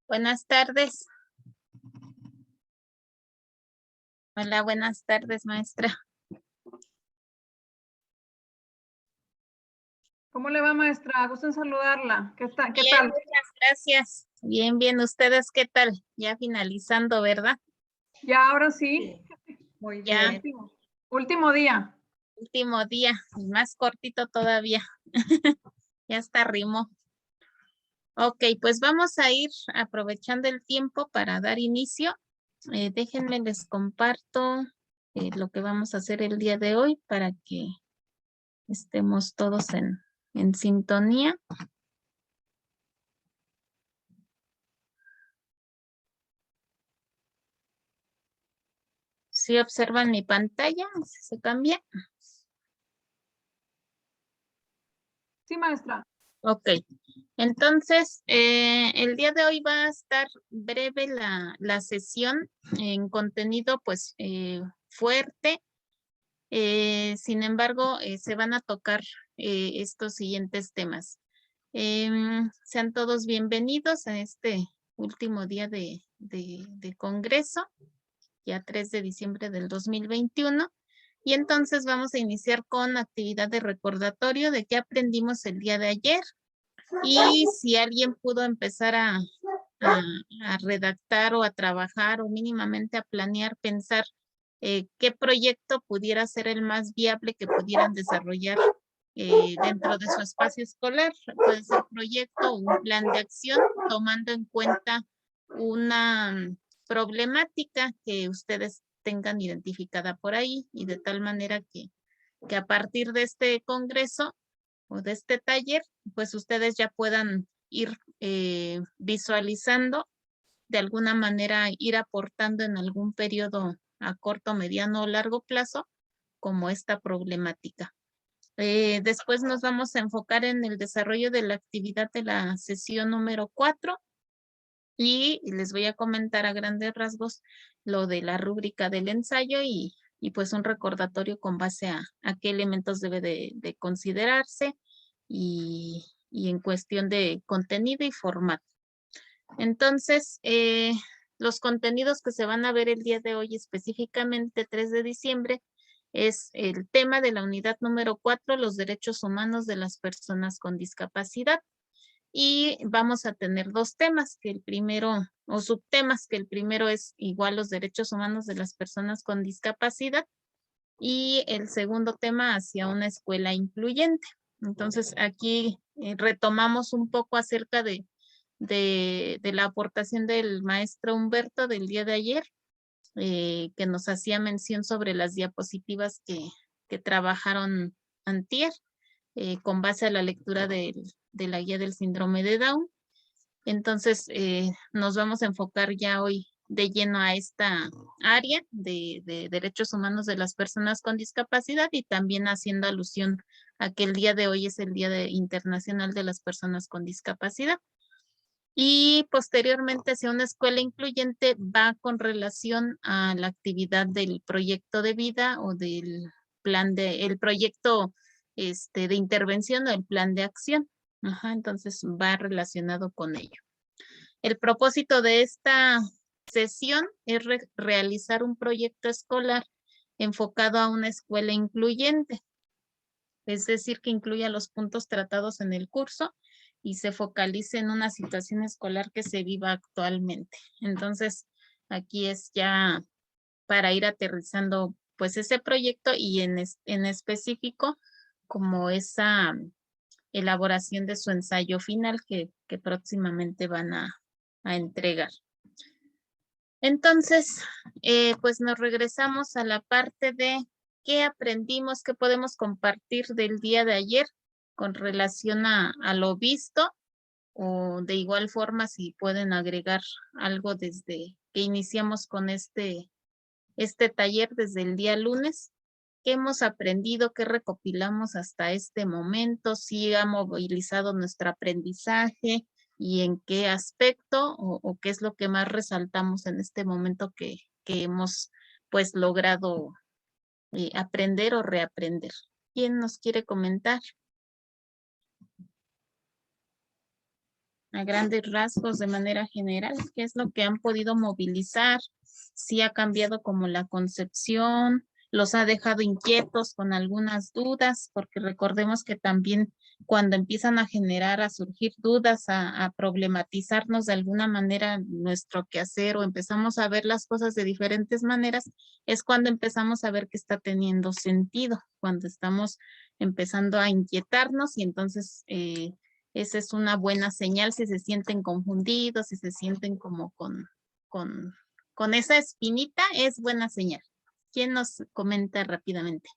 Buenas tardes. Hola, buenas tardes, maestra. ¿Cómo le va, maestra? Gusto en saludarla. ¿Qué Bien, tal? muchas gracias. Bien, bien. ¿Ustedes qué tal? Ya finalizando, ¿verdad? Ya, ahora sí. Muy Ya. bien. Último día. Último día, y más cortito todavía. Ya está rimó. Ok, pues vamos a ir aprovechando el tiempo para dar inicio. Déjenme les comparto lo que vamos a hacer el día de hoy para que estemos todos en sintonía. Si observan mi pantalla, se cambia. Sí, maestra. Ok, entonces el día de hoy va a estar breve la sesión en contenido pues fuerte. Sin embargo, se van a tocar estos siguientes temas. Sean todos bienvenidos a este último día de congreso, ya 3 de diciembre del 2021. Y entonces vamos a iniciar con actividad de recordatorio de qué aprendimos el día de ayer. Y si alguien pudo empezar a redactar o a trabajar o mínimamente a planear, pensar qué proyecto pudiera ser el más viable que pudieran desarrollar dentro de su espacio escolar. Puede ser proyecto o un plan de acción tomando en cuenta una problemática que ustedes tengan identificada por ahí y de tal manera que a partir de este congreso o de este taller, pues ustedes ya puedan ir visualizando, de alguna manera ir aportando en algún periodo a corto, mediano o largo plazo como esta problemática. Después nos vamos a enfocar en el desarrollo de la actividad de la sesión número 4 y les voy a comentar a grandes rasgos lo de la rúbrica del ensayo y pues un recordatorio con base a qué elementos debe de considerarse y en cuestión de contenido y formato. Entonces, los contenidos que se van a ver el día de hoy, específicamente 3 de diciembre, es el tema de la unidad número 4, los derechos humanos de las personas con discapacidad. Y vamos a tener dos temas, que el primero, o subtemas, que el primero es igual los derechos humanos de las personas con discapacidad y el segundo tema hacia una escuela incluyente. Entonces aquí retomamos un poco acerca de la aportación del maestro Humberto del día de ayer, que nos hacía mención sobre las diapositivas que trabajaron antier, con base a la lectura de la guía del síndrome de Down. Entonces, nos vamos a enfocar ya hoy de lleno a esta área de derechos humanos de las personas con discapacidad y también haciendo alusión a que el día de hoy es el Día Internacional de las Personas con Discapacidad. Y posteriormente, hacia una escuela incluyente, va con relación a la actividad del proyecto de vida o del plan el proyecto de intervención o el plan de acción. Ajá, entonces va relacionado con ello. El propósito de esta sesión es realizar un proyecto escolar enfocado a una escuela incluyente, es decir, que incluya los puntos tratados en el curso y se focalice en una situación escolar que se viva actualmente. Entonces, aquí es ya para ir aterrizando pues ese proyecto y en específico como esa elaboración de su ensayo final que próximamente van a entregar. Entonces, pues nos regresamos a la parte de qué aprendimos, qué podemos compartir del día de ayer con relación a lo visto, o de igual forma si pueden agregar algo desde que iniciamos con este taller desde el día lunes. ¿Qué hemos aprendido? ¿Qué recopilamos hasta este momento? ¿Si ha movilizado nuestro aprendizaje? ¿Y en qué aspecto o qué es lo que más resaltamos en este momento que hemos pues logrado aprender o reaprender? ¿Quién nos quiere comentar? a grandes rasgos de manera general, qué es lo que han podido movilizar, si ha cambiado como la concepción, los ha dejado inquietos con algunas dudas, porque recordemos que también cuando empiezan a generar, a surgir dudas, a problematizarnos de alguna manera nuestro quehacer o empezamos a ver las cosas de diferentes maneras, es cuando empezamos a ver que está teniendo sentido, cuando estamos empezando a inquietarnos y entonces esa es una buena señal si se sienten confundidos, si se sienten como con esa espinita, es buena señal. ¿Quién nos comenta rápidamente?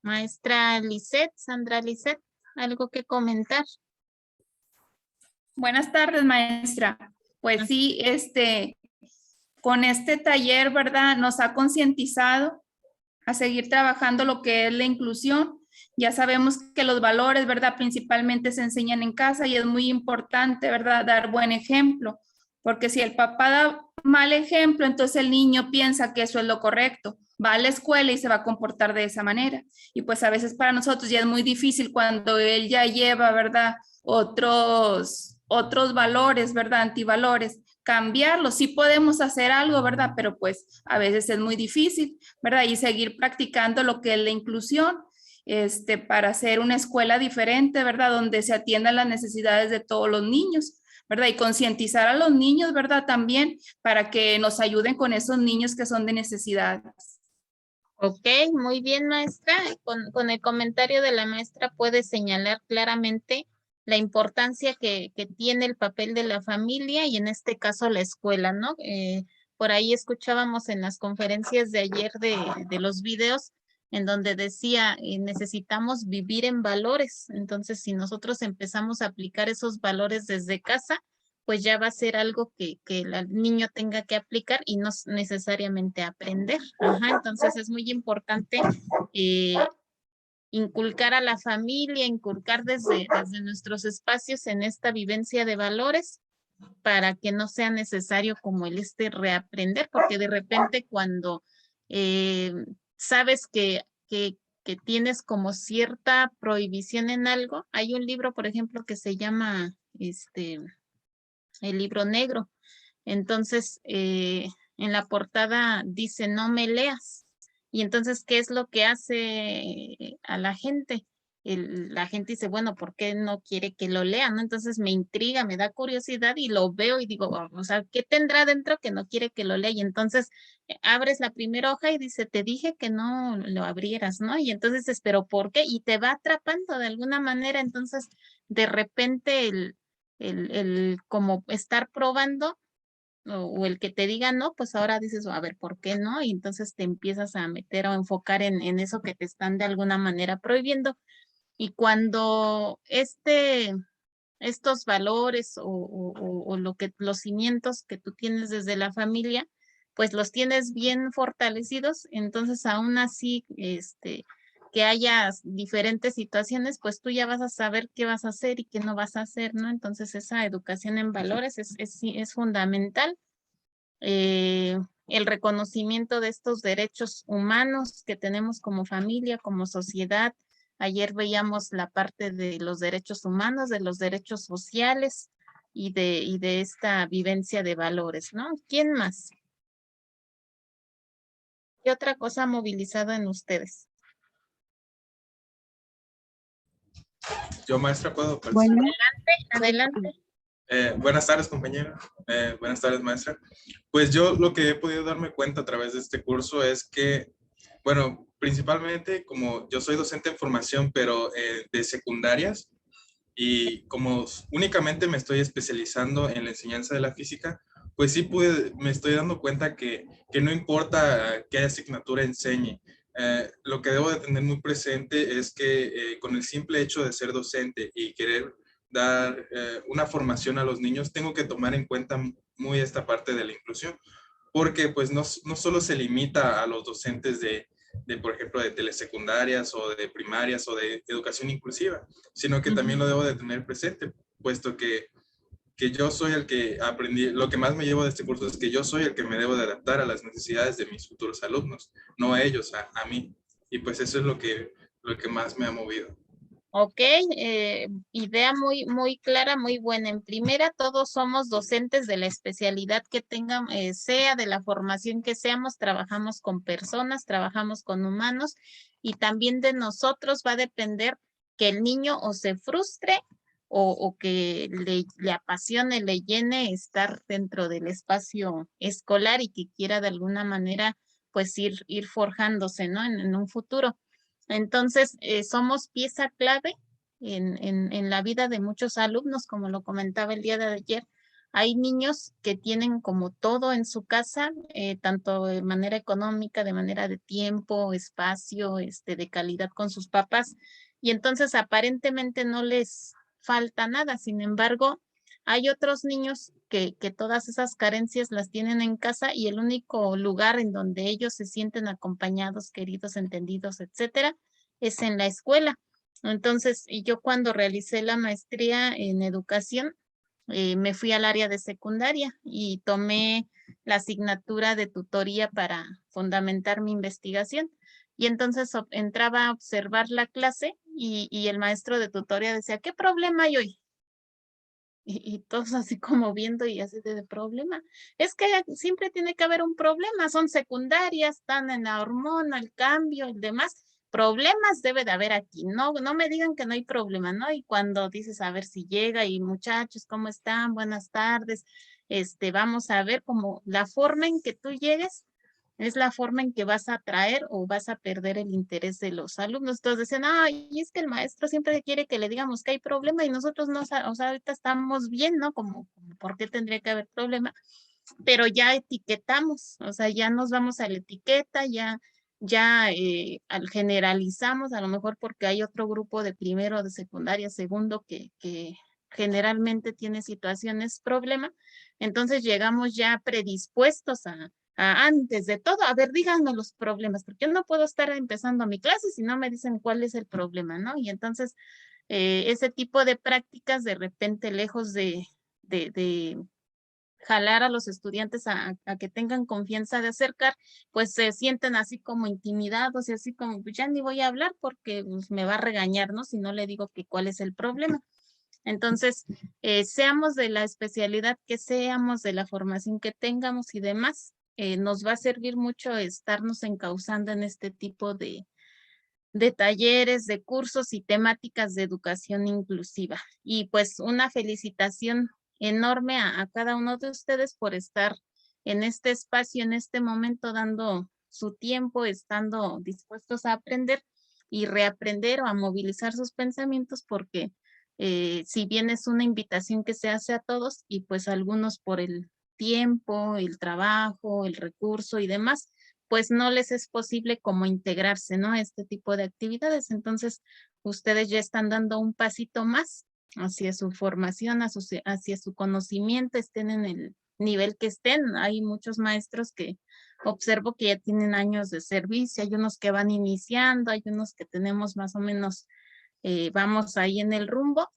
Maestra Lisette, Sandra Lisette, ¿algo que comentar? Buenas tardes, maestra. Pues sí, con este taller, ¿verdad? Nos ha concientizado a seguir trabajando lo que es la inclusión. Ya sabemos que los valores, ¿verdad? Principalmente se enseñan en casa y es muy importante, ¿verdad? Dar buen ejemplo, porque si el papá da mal ejemplo, entonces el niño piensa que eso es lo correcto. Va a la escuela y se va a comportar de esa manera. Y pues a veces para nosotros ya es muy difícil cuando él ya lleva, ¿verdad? Otros valores, ¿verdad? Antivalores, cambiarlos. Sí podemos hacer algo, ¿verdad? Pero pues a veces es muy difícil, ¿verdad? Y seguir practicando lo que es la inclusión, para hacer una escuela diferente, ¿verdad? Donde se atiendan las necesidades de todos los niños, ¿verdad? Y concientizar a los niños, ¿verdad? También para que nos ayuden con esos niños que son de necesidades. Ok, muy bien, maestra. Con el comentario de la maestra puede señalar claramente la importancia que tiene el papel de la familia y en este caso la escuela, ¿no? Por ahí escuchábamos en las conferencias de ayer de los videos en donde decía, necesitamos vivir en valores. Entonces, si nosotros empezamos a aplicar esos valores desde casa, pues ya va a ser algo que el niño tenga que aplicar y no necesariamente aprender. Ajá, entonces es muy importante inculcar a la familia, inculcar desde nuestros espacios en esta vivencia de valores para que no sea necesario como el reaprender, porque de repente cuando sabes que tienes como cierta prohibición en algo, hay un libro, por ejemplo, que se llama el libro negro. Entonces, en la portada dice, no me leas. Y entonces, ¿qué es lo que hace a la gente? La gente dice, bueno, ¿por qué no quiere que lo lea? ¿No? Entonces me intriga, me da curiosidad y lo veo y digo, o sea, ¿qué tendrá dentro que no quiere que lo lea? Y entonces abres la primera hoja y dice, te dije que no lo abrieras, ¿no? Y entonces dices, ¿pero por qué? Y te va atrapando de alguna manera. Entonces, de repente el como estar probando o el que te diga no, pues ahora dices, a ver, ¿por qué no? Y entonces te empiezas a meter o enfocar en eso que te están de alguna manera prohibiendo. Y cuando estos valores o lo que los cimientos que tú tienes desde la familia, pues los tienes bien fortalecidos, entonces aún así, que haya diferentes situaciones, pues tú ya vas a saber qué vas a hacer y qué no vas a hacer, ¿no? Entonces esa educación en valores es fundamental. El reconocimiento de estos derechos humanos que tenemos como familia, como sociedad. Ayer veíamos la parte de los derechos humanos, de los derechos sociales y de esta vivencia de valores, ¿no? ¿Quién más? ¿Qué otra cosa ha movilizado en ustedes? Yo, maestra, puedo participar. Bueno, adelante. Buenas tardes, compañera. Buenas tardes, maestra. Pues yo lo que he podido darme cuenta a través de este curso es que, bueno, principalmente como yo soy docente en formación, pero de secundarias, y como únicamente me estoy especializando en la enseñanza de la física, pues sí me estoy dando cuenta que no importa qué asignatura enseñe, lo que debo de tener muy presente es que con el simple hecho de ser docente y querer dar una formación a los niños, tengo que tomar en cuenta muy esta parte de la inclusión, porque pues no solo se limita a los docentes por ejemplo, de telesecundarias o de primarias o de educación inclusiva, sino que también lo debo de tener presente, puesto que que yo soy el que aprendí, lo que más me llevo de este curso es que yo soy el que me debo de adaptar a las necesidades de mis futuros alumnos, no a ellos, a mí. Y pues eso es lo que más me ha movido. Ok, idea muy clara, muy buena. En primera, todos somos docentes de la especialidad que tengan, sea de la formación que seamos, trabajamos con personas, trabajamos con humanos y también de nosotros va a depender que el niño o se frustre o que le apasione, le llene estar dentro del espacio escolar y que quiera de alguna manera pues ir forjándose, ¿no? En un futuro. Entonces, somos pieza clave en la vida de muchos alumnos, como lo comentaba el día de ayer. Hay niños que tienen como todo en su casa, tanto de manera económica, de manera de tiempo, espacio, de calidad con sus papás, y entonces aparentemente no les falta nada. Sin embargo, hay otros niños que todas esas carencias las tienen en casa y el único lugar en donde ellos se sienten acompañados, queridos, entendidos, etcétera, es en la escuela. Entonces, yo cuando realicé la maestría en educación, me fui al área de secundaria y tomé la asignatura de tutoría para fundamentar mi investigación. Y entonces entraba a observar la clase y el maestro de tutoría decía, ¿qué problema hay hoy? Y todos así como viendo y así de problema. Es que siempre tiene que haber un problema, son secundarias, están en la hormona, el cambio, el demás. Problemas debe de haber aquí, no me digan que no hay problema, ¿no? Y cuando dices, a ver si llega y muchachos, ¿cómo están? Buenas tardes, vamos a ver como la forma en que tú llegues es la forma en que vas a atraer o vas a perder el interés de los alumnos. Entonces decían, ay, es que el maestro siempre quiere que le digamos que hay problema y nosotros no, o sea, ahorita estamos bien, ¿no? Como ¿por qué tendría que haber problema? Pero ya etiquetamos, o sea, ya nos vamos a la etiqueta, al generalizamos, a lo mejor porque hay otro grupo de primero, de secundaria, segundo, que generalmente tiene situaciones problema, entonces llegamos ya predispuestos antes de todo, a ver, díganme los problemas, porque yo no puedo estar empezando mi clase si no me dicen cuál es el problema, ¿no? Y entonces, ese tipo de prácticas de repente, lejos de jalar a los estudiantes a que tengan confianza de acercar, pues se sienten así como intimidados y así como, pues ya ni voy a hablar porque pues, me va a regañar, ¿no? Si no le digo que cuál es el problema. Entonces, seamos de la especialidad que seamos, de la formación que tengamos y demás, nos va a servir mucho estarnos encauzando en este tipo de talleres, de cursos y temáticas de educación inclusiva. Y pues una felicitación enorme a cada uno de ustedes por estar en este espacio, en este momento, dando su tiempo, estando dispuestos a aprender y reaprender o a movilizar sus pensamientos, porque si bien es una invitación que se hace a todos y pues algunos por el tiempo, el trabajo, el recurso y demás, pues no les es posible como integrarse, ¿no? Este tipo de actividades. Entonces, ustedes ya están dando un pasito más hacia su formación, hacia su conocimiento, estén en el nivel que estén. Hay muchos maestros que observo que ya tienen años de servicio, hay unos que van iniciando, hay unos que tenemos más o menos, vamos ahí en el rumbo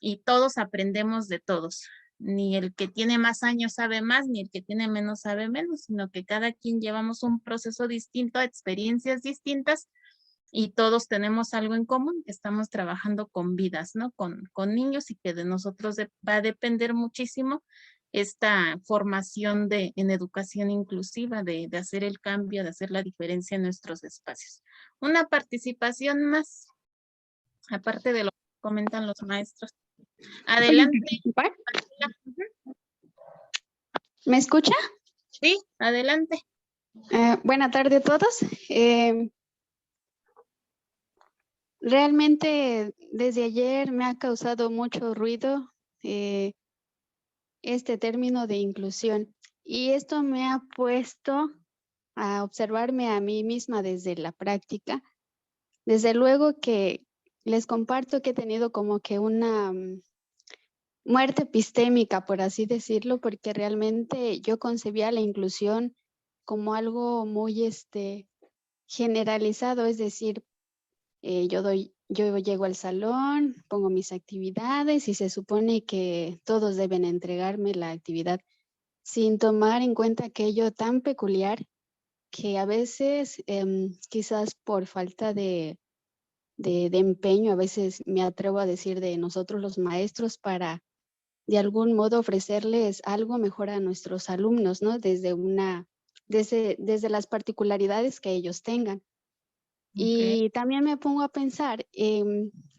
y todos aprendemos de todos. Ni el que tiene más años sabe más, ni el que tiene menos sabe menos, sino que cada quien llevamos un proceso distinto, experiencias distintas y todos tenemos algo en común, que estamos trabajando con vidas, ¿no? Con niños y que de nosotros va a depender muchísimo esta formación en educación inclusiva, de hacer el cambio, de hacer la diferencia en nuestros espacios. Una participación más, aparte de lo que comentan los maestros. Adelante. ¿Me escucha? Sí, adelante. Buenas tardes a todos. Realmente desde ayer me ha causado mucho ruido este término de inclusión y esto me ha puesto a observarme a mí misma desde la práctica. Desde luego que les comparto que he tenido como que una muerte epistémica, por así decirlo, porque realmente yo concebía la inclusión como algo muy generalizado, es decir, yo doy yo llego al salón, pongo mis actividades y se supone que todos deben entregarme la actividad sin tomar en cuenta aquello tan peculiar que a veces, quizás por falta de empeño, a veces me atrevo a decir de nosotros los maestros para de algún modo ofrecerles algo mejor a nuestros alumnos, ¿no? Desde las particularidades que ellos tengan. Ok. Y también me pongo a pensar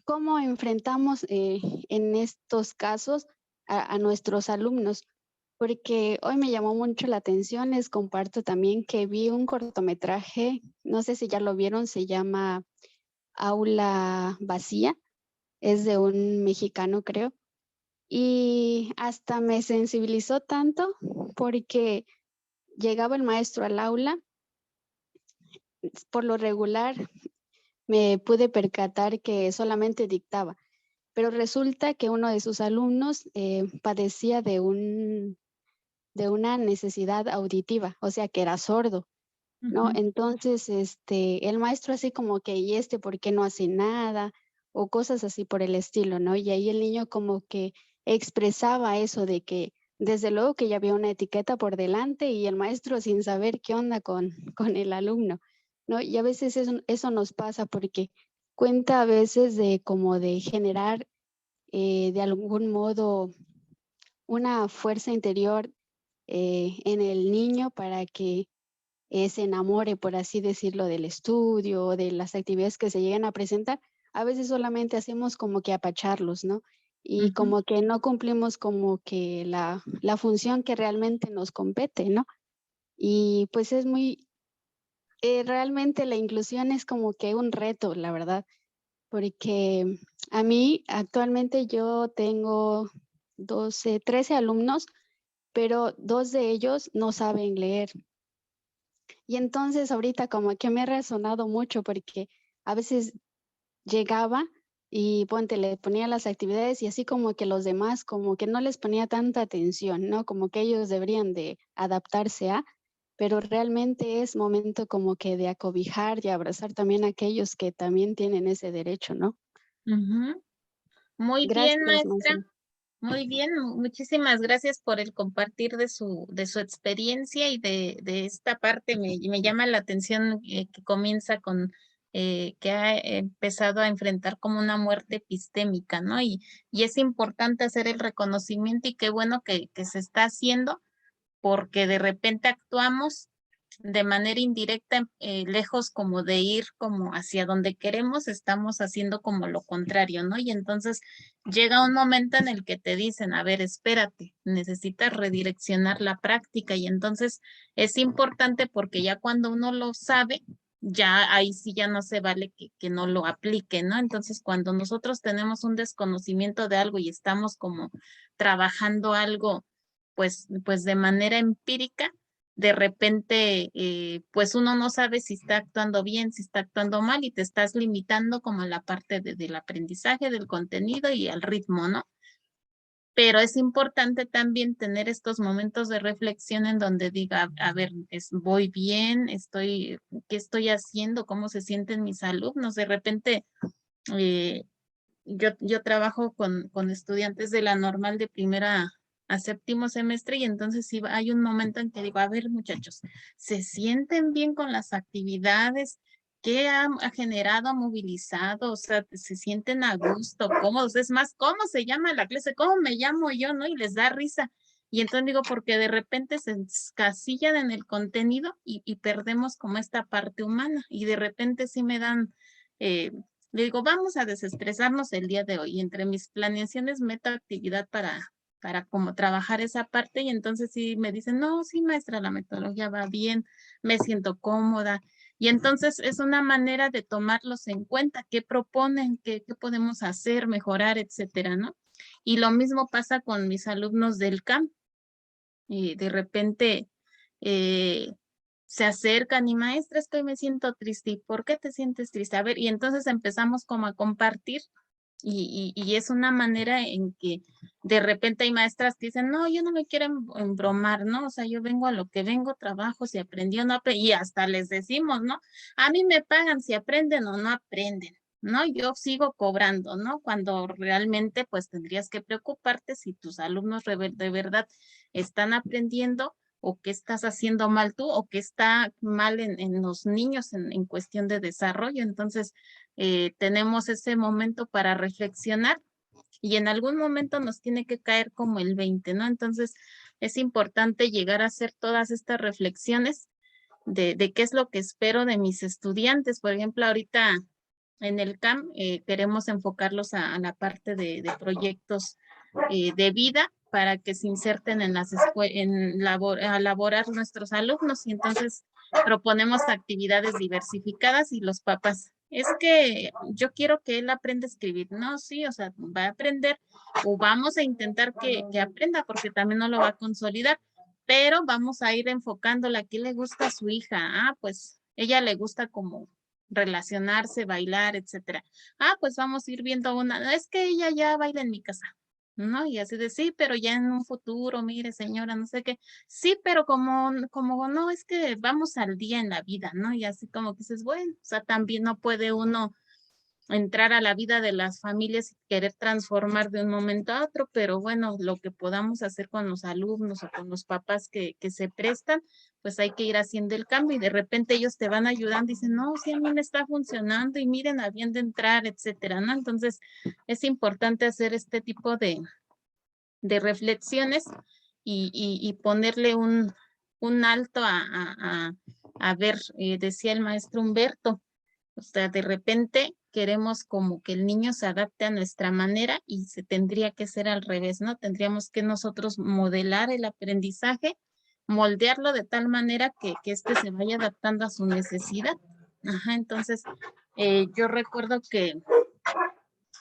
cómo enfrentamos en estos casos a nuestros alumnos, porque hoy me llamó mucho la atención, les comparto también que vi un cortometraje, no sé si ya lo vieron, se llama Aula Vacía, es de un mexicano, creo, y hasta me sensibilizó tanto porque llegaba el maestro al aula, por lo regular me pude percatar que solamente dictaba, pero resulta que uno de sus alumnos padecía de una necesidad auditiva, o sea que era sordo, ¿no? Ujú. Entonces, el maestro así como que, ¿y por qué no hace nada? O cosas así por el estilo, ¿no? Y ahí el niño como que expresaba eso de que desde luego que ya había una etiqueta por delante y el maestro sin saber qué onda con el alumno, ¿no? Y a veces eso nos pasa porque cuenta a veces de como de generar de algún modo una fuerza interior en el niño para que se enamore, por así decirlo, del estudio o de las actividades que se llegan a presentar. A veces solamente hacemos como que apacharlos, ¿no? Y Ujú. como que no cumplimos como que la función que realmente nos compete, ¿no? Y pues es realmente la inclusión es como que un reto, la verdad, porque a mí actualmente yo tengo 13 alumnos, pero 2 de ellos no saben leer. Y entonces ahorita como que me ha resonado mucho porque a veces llegaba y ponte, le ponía las actividades y así como que los demás como que no les ponía tanta atención, ¿no? Como que ellos deberían de adaptarse pero realmente es momento como que de acobijar y abrazar también a aquellos que también tienen ese derecho, ¿no? Ujú. Muy bien, Gracias, maestra. maestra. Muy bien, muchísimas gracias por el compartir de su experiencia y de esta parte. Me llama la atención que comienza con que ha empezado a enfrentar como una muerte epistémica, ¿no? Y es importante hacer el reconocimiento y qué bueno que se está haciendo porque de repente actuamos de manera indirecta, lejos como de ir como hacia donde queremos, estamos haciendo como lo contrario, ¿no? Y entonces llega un momento en el que te dicen, a ver, espérate, necesitas redireccionar la práctica y entonces es importante porque ya cuando uno lo sabe, ya ahí sí ya no se vale que no lo aplique, ¿no? Entonces cuando nosotros tenemos un desconocimiento de algo y estamos como trabajando algo, pues de manera empírica, de repente, pues uno no sabe si está actuando bien, si está actuando mal y te estás limitando como a la parte del aprendizaje, del contenido y al ritmo, ¿no? Pero es importante también tener estos momentos de reflexión en donde diga, a ver, voy bien, ¿qué estoy haciendo? ¿Cómo se sienten mis alumnos? De repente, eh, yo trabajo con estudiantes de la normal de primera a séptimo semestre y entonces sí hay un momento en que digo, a ver muchachos, ¿se sienten bien con las actividades? ¿Qué ha generado, ha movilizado? O sea, ¿se sienten a gusto, cómodos? Es más, ¿cómo se llama la clase? ¿Cómo me llamo yo, no? Y les da risa. Y entonces digo, porque de repente se encasillan en el contenido y perdemos como esta parte humana. Y de repente sí me dan le digo, vamos a desestresarnos el día de hoy. Y entre mis planeaciones meto actividad para como trabajar esa parte y entonces sí me dicen, no, sí, maestra, la metodología va bien, me siento cómoda. Y entonces es una manera de tomarlos en cuenta, qué proponen, qué podemos hacer, mejorar, etcétera, ¿no? Y lo mismo pasa con mis alumnos del CAM. Y de repente eh, se acercan y maestra, es que hoy me siento triste. ¿Y por qué te sientes triste? A ver, y entonces empezamos como a compartir y es una manera en que de repente hay maestras que dicen, no, yo no me quiero embromar, ¿no? O sea, yo vengo a lo que vengo, trabajo, si aprendí o no aprendí, y hasta les decimos, ¿no? A mí me pagan si aprenden o no aprenden. ¿no? Yo sigo cobrando, ¿no? Cuando realmente pues tendrías que preocuparte si tus alumnos de verdad están aprendiendo o qué estás haciendo mal tú o qué está mal en los niños en cuestión de desarrollo. Entonces, tenemos ese momento para reflexionar y en algún momento nos tiene que caer como el 20, ¿no? Entonces, es importante llegar a hacer todas estas reflexiones de qué es lo que espero de mis estudiantes. Por ejemplo, ahorita en el CAM queremos enfocarlos a la parte de proyectos de vida para que se inserten en las a laborar nuestros alumnos y entonces proponemos actividades diversificadas y los papás. Es que yo quiero que él aprenda a escribir. No, sí, o sea, va a aprender o vamos a intentar que aprenda porque también no lo va a consolidar, pero vamos a ir enfocándola. ¿A qué le gusta a su hija? Ah, pues ella le gusta como relacionarse, bailar, etcétera. Ah, pues vamos a ir viendo una. Es que ella ya baila en mi casa, ¿no? Y así de sí, pero ya en un futuro, mire, señora, no sé qué. Sí, pero como no, es que vamos al día en la vida, ¿no? Y así como que dices, bueno, o sea, también no puede uno entrar a la vida de las familias y querer transformar de un momento a otro, pero bueno, lo que podamos hacer con los alumnos o con los papás que se prestan, pues hay que ir haciendo el cambio y de repente ellos te van ayudando y dicen, no, sí, a mí me está funcionando y miren, habían de entrar, etcétera, ¿no? Entonces, es importante hacer este tipo de reflexiones y ponerle un alto a ver, decía el maestro Humberto, o sea, de repente queremos como que el niño se adapte a nuestra manera y se tendría que ser al revés, ¿no? Tendríamos que nosotros modelar el aprendizaje, moldearlo de tal manera que éste se vaya adaptando a su necesidad. Ajá, entonces, yo recuerdo que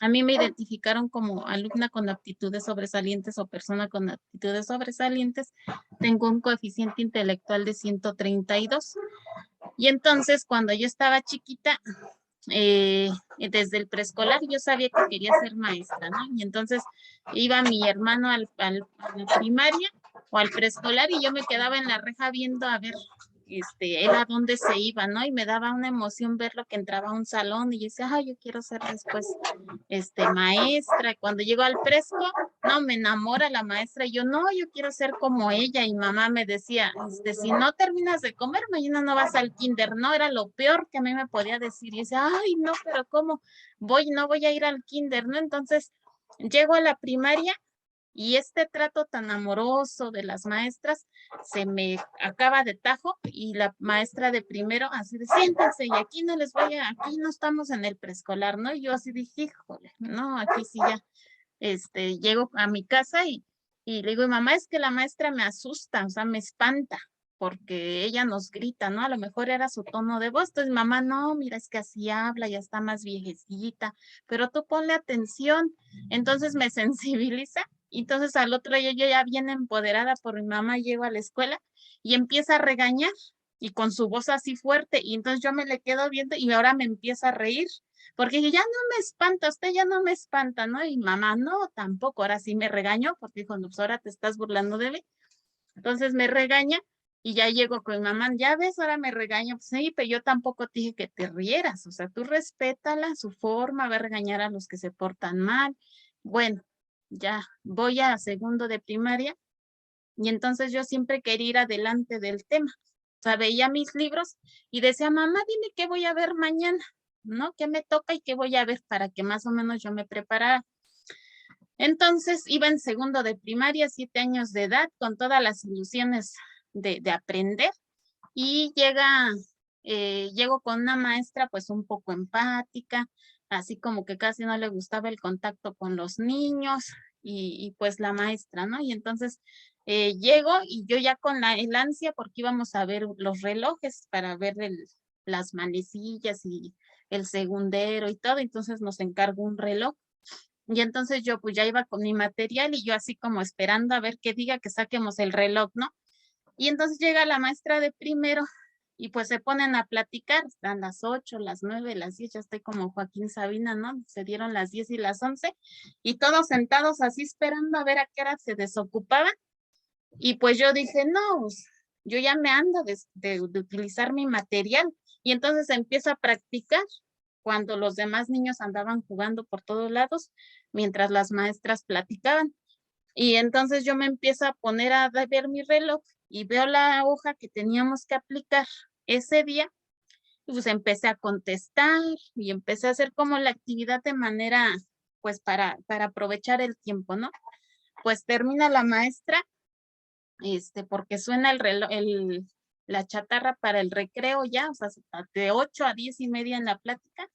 a mí me identificaron como alumna con aptitudes sobresalientes o persona con aptitudes sobresalientes. Tengo un coeficiente intelectual de 132. Y entonces, cuando yo estaba chiquita, desde el preescolar yo sabía que quería ser maestra, ¿no? Y entonces iba mi hermano a la primaria o al preescolar y yo me quedaba en la reja viendo a ver él a dónde se iba, ¿no? Y me daba una emoción verlo que entraba a un salón y yo decía, ay, yo quiero ser después maestra. Y cuando llego al presco, no, me enamora la maestra y yo, no, yo quiero ser como ella. Y mamá me decía, si no terminas de comer, mañana no vas al kinder, ¿no? Era lo peor que a mí me podía decir. Y decía, ay, no, pero ¿cómo? No voy a ir al kinder, ¿no? Entonces, llego a la primaria y este trato tan amoroso de las maestras se me acaba de tajo y la maestra de primero así de siéntense y aquí aquí no estamos en el preescolar, ¿no? Y yo así dije, híjole, no, aquí sí ya, llego a mi casa y le digo, mamá, es que la maestra me asusta, o sea, me espanta porque ella nos grita, ¿no? A lo mejor era su tono de voz, entonces mamá, no, mira, es que así habla, ya está más viejecita, pero tú ponle atención, entonces me sensibiliza. Entonces al otro día yo ya bien empoderada por mi mamá llego a la escuela y empieza a regañar y con su voz así fuerte y entonces yo me le quedo viendo y ahora me empieza a reír porque ya no me espanta, usted ya no me espanta, ¿no? Y mamá, no, tampoco, ahora sí me regañó porque dijo, no, pues ahora te estás burlando de mí. Entonces me regaña y ya llego con mi mamá, ya ves, ahora me regaño, pues sí, pero yo tampoco te dije que te rieras, o sea, tú respétala, su forma, va a regañar a los que se portan mal. Bueno, ya voy a segundo de primaria y entonces yo siempre quería ir adelante del tema. O sea, veía mis libros y decía, mamá, dime qué voy a ver mañana, ¿no? ¿Qué me toca y qué voy a ver para que más o menos yo me preparara? Entonces iba en segundo de primaria, 7 años de edad, con todas las ilusiones de aprender y llego con una maestra pues un poco empática, así como que casi no le gustaba el contacto con los niños y pues la maestra, ¿no? Y entonces llego y yo ya con el ansia porque íbamos a ver los relojes para ver las manecillas y el segundero y todo, entonces nos encargó un reloj. Y entonces yo pues ya iba con mi material y yo así como esperando a ver qué diga que saquemos el reloj, ¿no? Y entonces llega la maestra de primero y pues se ponen a platicar, están las 8, las 9, las 10, ya estoy como Joaquín Sabina, ¿no? Se dieron las 10 y las 11 y todos sentados así esperando a ver a qué hora se desocupaban. Y pues yo dije, no, pues, yo ya me ando de utilizar mi material. Y entonces empiezo a practicar cuando los demás niños andaban jugando por todos lados, mientras las maestras platicaban. Y entonces yo me empiezo a poner a ver mi reloj y veo la hoja que teníamos que aplicar ese día. Y pues empecé a contestar y empecé a hacer como la actividad de manera, pues para aprovechar el tiempo, ¿no? Pues termina la maestra, porque suena el reloj, la chatarra para el recreo ya, o sea, de 8 a 10:30 en la plática.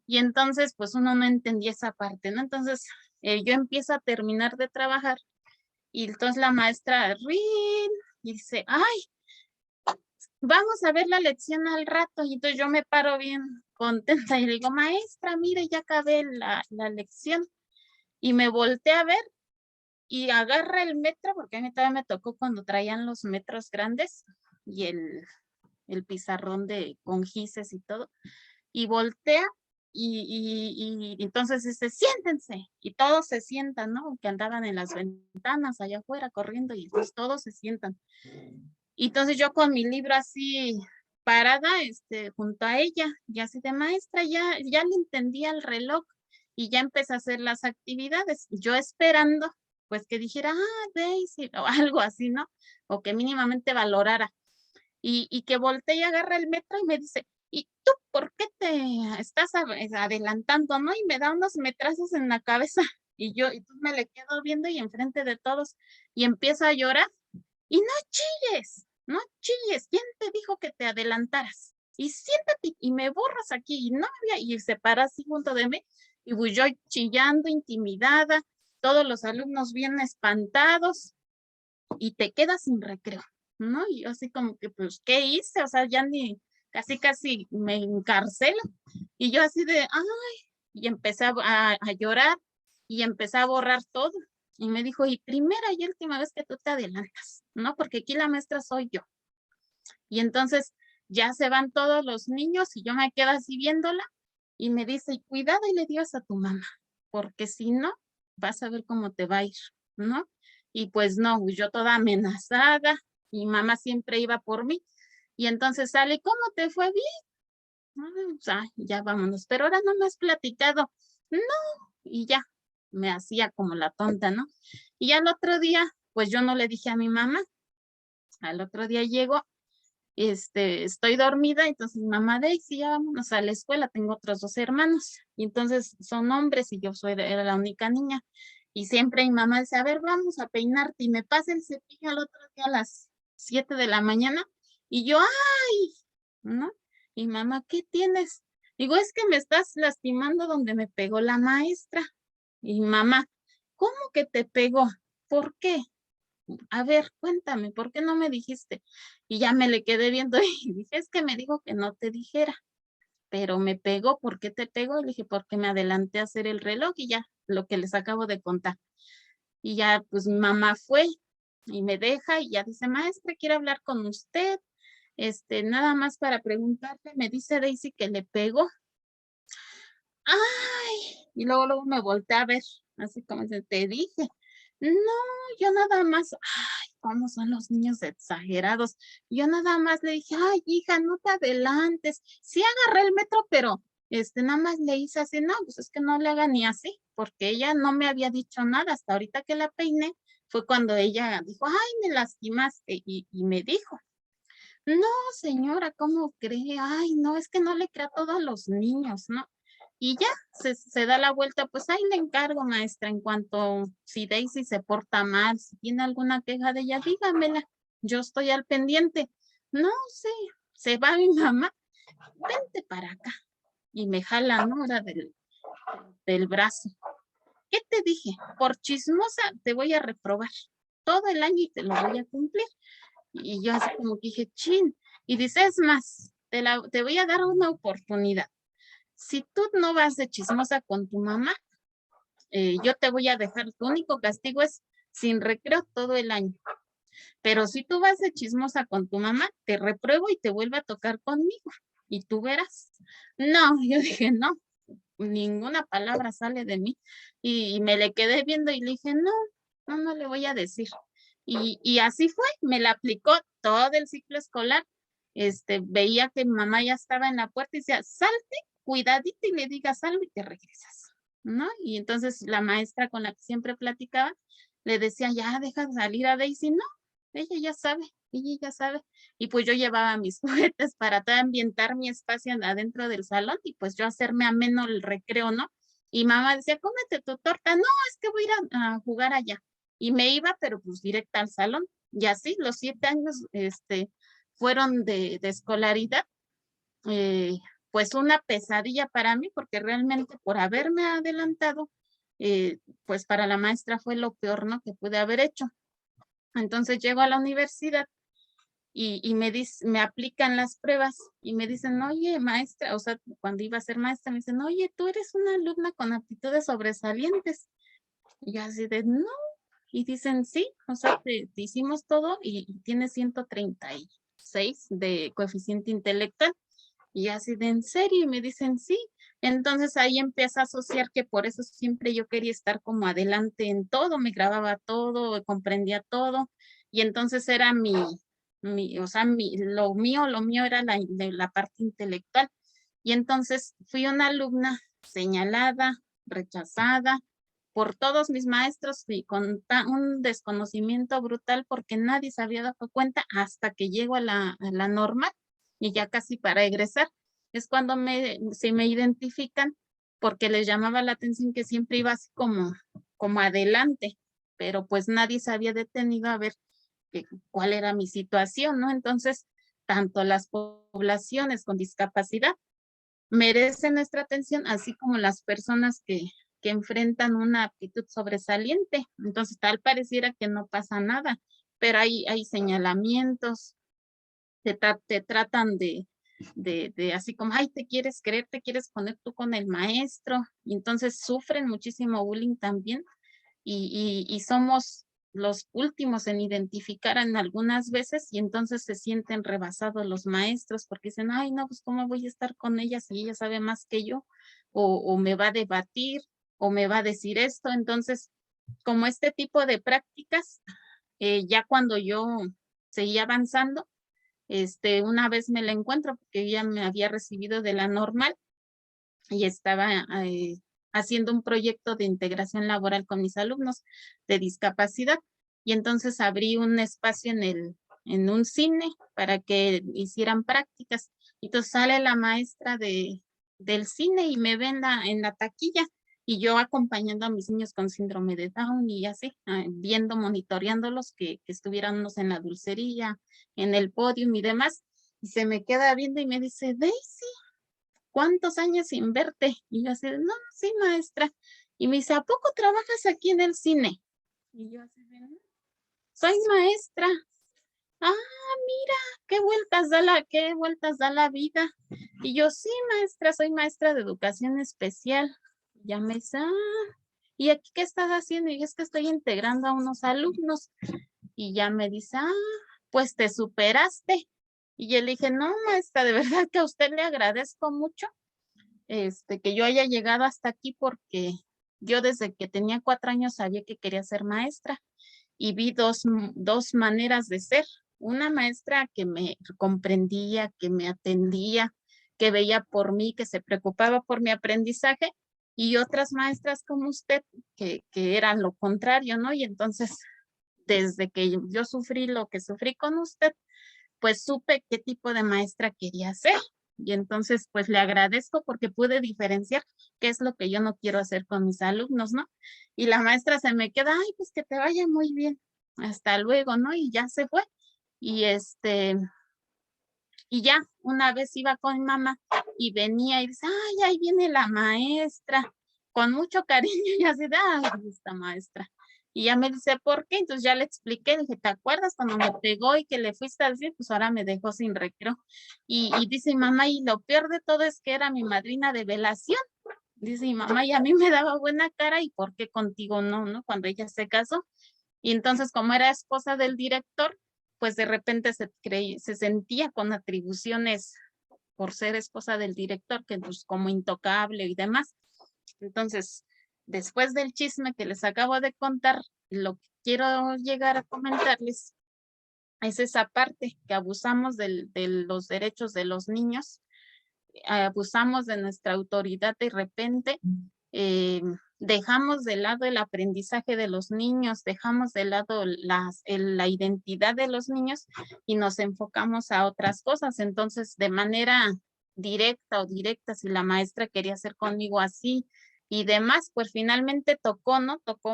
Y entonces, pues uno no entendía esa parte, ¿no? Entonces, yo empiezo a terminar de trabajar y entonces la maestra rin, y dice, ay, vamos a ver la lección al rato. Y entonces yo me paro bien contenta y le digo, maestra, mire, ya acabé la lección. Y me volteé a ver y agarra el metro, porque a mí todavía me tocó cuando traían los metros grandes y el pizarrón con gises y todo. Y voltea y entonces dice, siéntense. Y todos se sientan, ¿no? Que andaban en las ventanas allá afuera corriendo y entonces todos se sientan. Y entonces yo con mi libro así parada, junto a ella, y así de maestra, ya le entendía el reloj y ya empecé a hacer las actividades. Yo esperando, pues que dijera, Daisy, o algo así, ¿no? O que mínimamente valorara. Y que volteé y agarra el metro y me dice, ¿y tú por qué te estás adelantando, no? Y me da unos metrazos en la cabeza. Y tú me le quedo viendo y enfrente de todos y empiezo a llorar. Y no chilles, ¿quién te dijo que te adelantaras? Y siéntate y me borras aquí. Y se para así junto de mí. Y pues yo chillando, intimidada, todos los alumnos bien espantados y te quedas sin recreo, ¿no? Y yo así como que, pues, ¿qué hice? O sea, ya casi me encarcelo. Y yo así de, y empecé a llorar y empecé a borrar todo. Y me dijo, y primera y última vez que tú te adelantas, ¿no? Porque aquí la maestra soy yo. Y entonces ya se van todos los niños y yo me quedo así viéndola y me dice, y cuidado y le digas a tu mamá, porque si no, vas a ver cómo te va a ir, ¿no? Y pues no, yo toda amenazada, y mamá siempre iba por mí. Y entonces sale, ¿cómo te fue bien? Ya vámonos, pero ahora no me has platicado. No, y ya, me hacía como la tonta, ¿no? Y al otro día, pues yo no le dije a mi mamá. Al otro día llego, estoy dormida, entonces mamá, Daisy, ya vámonos a la escuela, tengo otros 2 hermanos, y entonces son hombres y yo era la única niña. Y siempre mi mamá dice, a ver, vamos a peinarte, y me pasa el cepillo al otro día a las 7 de la mañana, y yo, ¡ay! ¿No? Y mamá, ¿qué tienes? Digo, es que me estás lastimando donde me pegó la maestra. Y mamá, ¿cómo que te pegó? ¿Por qué? A ver, cuéntame, ¿por qué no me dijiste? Y ya me le quedé viendo y dije, es que me dijo que no te dijera, pero me pegó. ¿Por qué te pegó? Le dije, porque me adelanté a hacer el reloj y ya, lo que les acabo de contar. Y ya, pues mi mamá fue y me deja y ya dice, maestra, quiero hablar con usted. Nada más para preguntarle, me dice Daisy que le pegó. Ay, y luego me volteé a ver, así como te dije. No, yo nada más, cómo son los niños exagerados. Yo nada más le dije, ay, hija, no te adelantes. Sí agarré el metro, pero nada más le hice así, no, pues es que no le haga ni así, porque ella no me había dicho nada. Hasta ahorita que la peiné, fue cuando ella dijo, ay, me lastimaste, y me dijo, no, señora, ¿cómo cree? Ay, no, es que no le crea a todos los niños, ¿no? Y ya, se da la vuelta, pues ahí le encargo, maestra, en cuanto si Daisy se porta mal, si tiene alguna queja de ella, dígamela, yo estoy al pendiente. No sé, se va mi mamá, vente para acá. Y me jala, ¿no? Ahora del brazo. ¿Qué te dije? Por chismosa te voy a reprobar todo el año y te lo voy a cumplir. Y yo así como que dije, chin. Y dice, es más, te voy a dar una oportunidad. Si tú no vas de chismosa con tu mamá, yo te voy a dejar, tu único castigo es sin recreo todo el año. Pero si tú vas de chismosa con tu mamá, te repruebo y te vuelve a tocar conmigo. Y tú verás. No, yo dije, no, ninguna palabra sale de mí. Y me le quedé viendo y le dije, no le voy a decir. Y así fue, me la aplicó todo el ciclo escolar. Veía que mi mamá ya estaba en la puerta y decía, salte cuidadito y le digas algo y te regresas, ¿no? Y entonces la maestra con la que siempre platicaba, le decía, ya deja de salir a Daisy, no, ella ya sabe, ella ya sabe. Y pues yo llevaba mis juguetes para todo ambientar mi espacio adentro del salón y pues yo hacerme ameno el recreo, ¿no? Y mamá decía, cómete tu torta. No, es que voy a ir a jugar allá. Y me iba, pero pues directa al salón. Y así los 7 años fueron de escolaridad. Pues una pesadilla para mí, porque realmente por haberme adelantado, pues para la maestra fue lo peor, ¿no? Que pude haber hecho. Entonces llego a la universidad y me aplican las pruebas y me dicen, oye, maestra, o sea, cuando iba a ser maestra, me dicen, oye, tú eres una alumna con aptitudes sobresalientes. Y yo así de, no. Y dicen, sí, o sea, te hicimos todo y tienes 136 de coeficiente intelectual. Y así de, ¿en serio? Y me dicen, sí. Entonces ahí empieza a asociar que por eso siempre yo quería estar como adelante en todo, me grababa todo, comprendía todo. Y entonces era o sea, lo mío era de la parte intelectual. Y entonces fui una alumna señalada, rechazada por todos mis maestros y con un desconocimiento brutal porque nadie se había dado cuenta hasta que llego a la normal y ya casi para egresar. Es cuando se me identifican porque les llamaba la atención que siempre iba así como adelante, pero pues nadie se había detenido a ver cuál era mi situación, ¿no? Entonces, tanto las poblaciones con discapacidad merecen nuestra atención, así como las personas que enfrentan una aptitud sobresaliente. Entonces, tal pareciera que no pasa nada, pero hay señalamientos, te tratan de así como, ay, te quieres creer, te quieres poner tú con el maestro, y entonces sufren muchísimo bullying también, y somos los últimos en identificar en algunas veces, y entonces se sienten rebasados los maestros, porque dicen, ay, no, pues, ¿cómo voy a estar con ella si ella sabe más que yo? O me va a debatir, o me va a decir esto. Entonces, como este tipo de prácticas, ya cuando yo seguía avanzando, una vez me la encuentro porque ella me había recibido de la normal y estaba haciendo un proyecto de integración laboral con mis alumnos de discapacidad. Y entonces abrí un espacio en un cine para que hicieran prácticas. Y entonces sale la maestra del cine y me ve en la taquilla. Y yo acompañando a mis niños con síndrome de Down y así, viendo, monitoreándolos que estuvieran unos en la dulcería, en el podio y demás. Y se me queda viendo y me dice, Daisy, ¿cuántos años sin verte? Y yo así, no, sí, maestra. Y me dice, ¿a poco trabajas aquí en el cine? Y yo así, no, soy maestra. Ah, mira, qué vueltas da la vida. Y yo, sí, maestra, soy maestra de educación especial. Ya me dice, ¿y aquí qué estás haciendo? Y es que estoy integrando a unos alumnos. Y ya me dice, pues te superaste. Y yo le dije, no, maestra, de verdad que a usted le agradezco mucho que yo haya llegado hasta aquí porque yo desde que tenía 4 años sabía que quería ser maestra y vi dos maneras de ser. Una maestra que me comprendía, que me atendía, que veía por mí, que se preocupaba por mi aprendizaje, y otras maestras como usted que eran lo contrario, ¿no? Y entonces, desde que yo sufrí lo que sufrí con usted, pues supe qué tipo de maestra quería ser. Y entonces, pues le agradezco porque pude diferenciar qué es lo que yo no quiero hacer con mis alumnos, ¿no? Y la maestra se me queda, ay, pues que te vaya muy bien. Hasta luego, ¿no? Y ya se fue. Y y ya, una vez iba con mi mamá y venía y dice, ay, ahí viene la maestra, con mucho cariño y así de, ay, esta maestra. Y ya me dice, ¿por qué? Entonces ya le expliqué, dije, ¿te acuerdas cuando me pegó y que le fuiste a decir? Pues ahora me dejó sin recreo. Y dice mamá, y lo peor de todo es que era mi madrina de velación. Dice mi mamá, y a mí me daba buena cara, ¿y por qué contigo no, no? Cuando ella se casó. Y entonces, como era esposa del director, pues de repente se sentía con atribuciones por ser esposa del director, que pues como intocable y demás. Entonces, después del chisme que les acabo de contar, lo que quiero llegar a comentarles es esa parte que abusamos de los derechos de los niños abusamos de nuestra autoridad de repente, dejamos de lado el aprendizaje de los niños, dejamos de lado la identidad de los niños y nos enfocamos a otras cosas. Entonces, de manera directa o directa, si la maestra quería hacer conmigo así y demás, pues finalmente tocó, ¿no? Tocó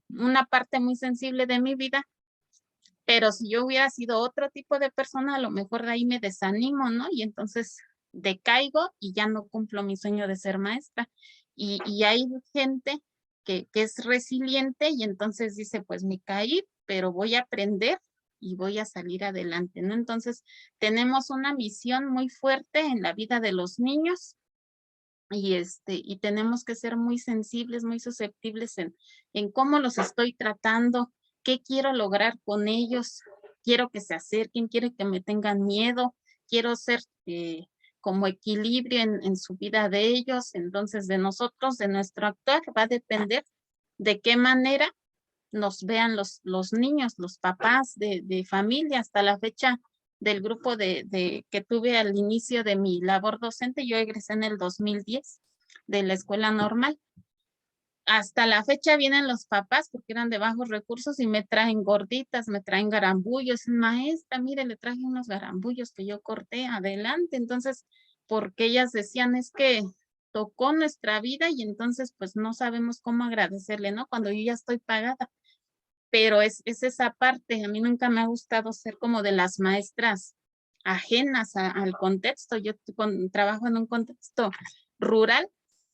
una parte muy sensible de mi vida. Pero si yo hubiera sido otro tipo de persona, a lo mejor de ahí me desanimo, ¿no? Y entonces decaigo y ya no cumplo mi sueño de ser maestra. Y hay gente que es resiliente y entonces dice, pues me caí, pero voy a aprender y voy a salir adelante, ¿no? Entonces tenemos una misión muy fuerte en la vida de los niños y tenemos que ser muy sensibles, muy susceptibles en cómo los estoy tratando, qué quiero lograr con ellos, quiero que se acerquen, quiero que me tengan miedo, quiero ser como equilibrio en su vida de ellos. Entonces de nosotros, de nuestro actuar, va a depender de qué manera nos vean los niños, los papás de familia. Hasta la fecha del grupo que tuve al inicio de mi labor docente, yo egresé en el 2010 de la escuela normal. Hasta la fecha vienen los papás porque eran de bajos recursos y me traen gorditas, me traen garambullos. Maestra, mire, le traje unos garambullos que yo corté, adelante. Entonces, porque ellas decían, es que tocó nuestra vida y entonces pues no sabemos cómo agradecerle, ¿no? Cuando yo ya estoy pagada. Pero es esa parte, a mí nunca me ha gustado ser como de las maestras ajenas al contexto. Yo trabajo en un contexto rural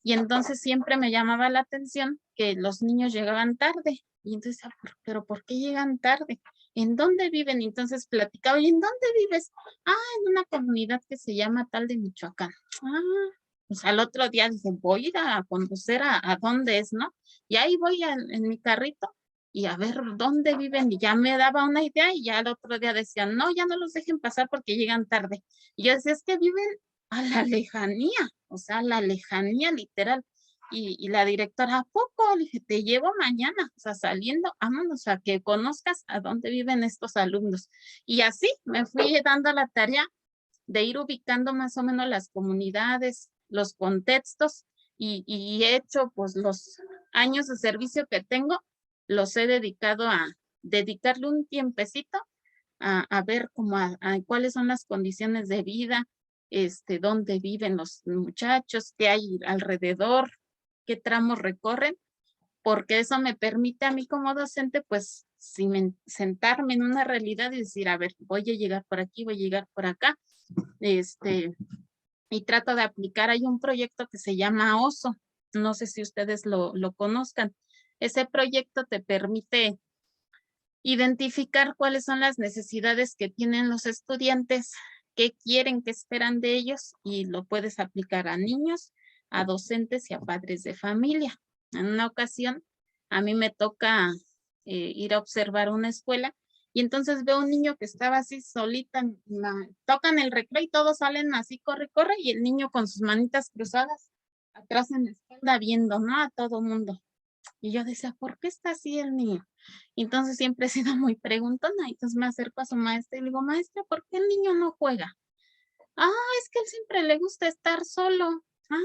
y entonces siempre me llamaba la atención que los niños llegaban tarde. Y entonces, ¿pero por qué llegan tarde? ¿En dónde viven? Y entonces platicaba, ¿y en dónde vives? Ah, en una comunidad que se llama tal de Michoacán. Ah, pues al otro día dije, voy a ir a conocer a dónde es, ¿no? Y ahí voy en mi carrito y a ver dónde viven, y ya me daba una idea y ya el otro día decían, no, ya no los dejen pasar porque llegan tarde. Y yo decía, es que viven a la lejanía, o sea, a la lejanía literal. Y la directora, ¿a poco? Le dije, te llevo mañana, o sea, saliendo, vámonos a que conozcas a dónde viven estos alumnos. Y así me fui dando la tarea de ir ubicando más o menos las comunidades, los contextos, y he hecho pues los años de servicio que tengo, los he dedicado a dedicarle un tiempecito a ver cuáles son las condiciones de vida, dónde viven los muchachos, qué hay alrededor, qué tramos recorren, porque eso me permite a mí como docente, pues, sentarme en una realidad y decir, a ver, voy a llegar por aquí, voy a llegar por acá, y trato de aplicar. Hay un proyecto que se llama OSO, no sé si ustedes lo conozcan. Ese proyecto te permite identificar cuáles son las necesidades que tienen los estudiantes, qué quieren, qué esperan de ellos, y lo puedes aplicar a niños, a docentes y a padres de familia. En una ocasión, a mí me toca ir a observar una escuela y entonces veo un niño que estaba así solita, tocan el recreo y todos salen así, corre, corre, y el niño con sus manitas cruzadas atrás en la espalda viendo, ¿no? A todo mundo. Y yo decía, ¿por qué está así el niño? Y entonces siempre he sido muy preguntona, y entonces me acerco a su maestra y le digo, maestra, ¿por qué el niño no juega? Ah, es que él siempre le gusta estar solo. Ah,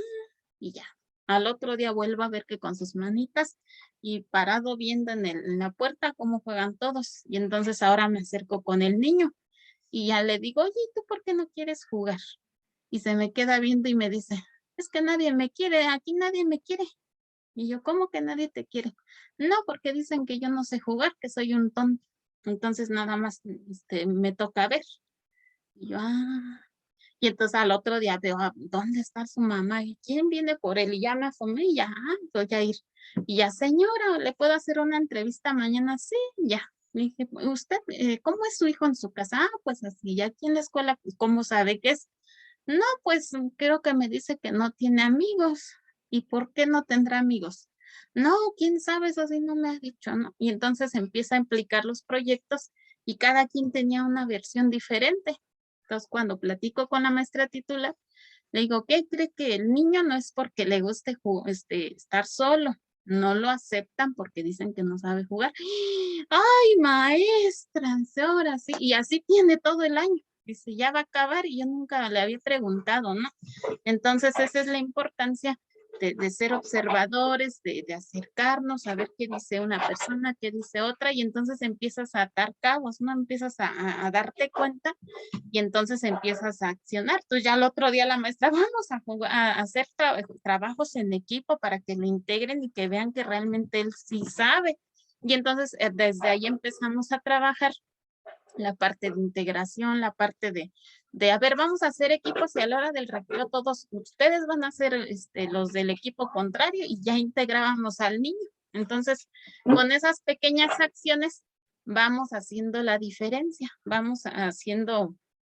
y ya. Al otro día vuelvo a ver que con sus manitas y parado viendo en la puerta cómo juegan todos. Y entonces ahora me acerco con el niño y ya le digo, oye, ¿y tú por qué no quieres jugar? Y se me queda viendo y me dice, es que nadie me quiere, aquí nadie me quiere. Y yo, ¿cómo que nadie te quiere? No, porque dicen que yo no sé jugar, que soy un tonto. Entonces nada más me toca ver. Y yo, y entonces al otro día veo, ¿dónde está su mamá? ¿Y quién viene por él? Y ya me asomé y ya, voy a ir. Y ya, señora, ¿le puedo hacer una entrevista mañana? Sí, ya. Le dije, ¿usted cómo es su hijo en su casa? Ah, pues así, ya aquí en la escuela, pues, ¿cómo sabe qué es? No, pues creo que me dice que no tiene amigos. ¿Y por qué no tendrá amigos? No, quién sabe, eso sí no me ha dicho, ¿no? Y entonces empieza a implicar los proyectos y cada quien tenía una versión diferente. Entonces, cuando platico con la maestra titular, le digo, ¿qué cree? Que el niño no es porque le guste estar solo, no lo aceptan porque dicen que no sabe jugar. ¡Ay, maestra! Ahora sí, y así tiene todo el año. dice, ya va a acabar y yo nunca le había preguntado, ¿no? Entonces esa es la importancia de ser observadores, de acercarnos, a ver qué dice una persona, qué dice otra, y entonces empiezas a atar cabos, ¿no? Empiezas a darte cuenta y entonces empiezas a accionar. Tú ya el otro día la maestra, vamos a hacer trabajos en equipo para que lo integren y que vean que realmente él sí sabe. Y entonces desde ahí empezamos a trabajar la parte de integración, la parte de a ver, vamos a hacer equipos y a la hora del recreo todos ustedes van a ser los del equipo contrario y ya integrábamos al niño. Entonces, con esas pequeñas acciones vamos haciendo la diferencia, vamos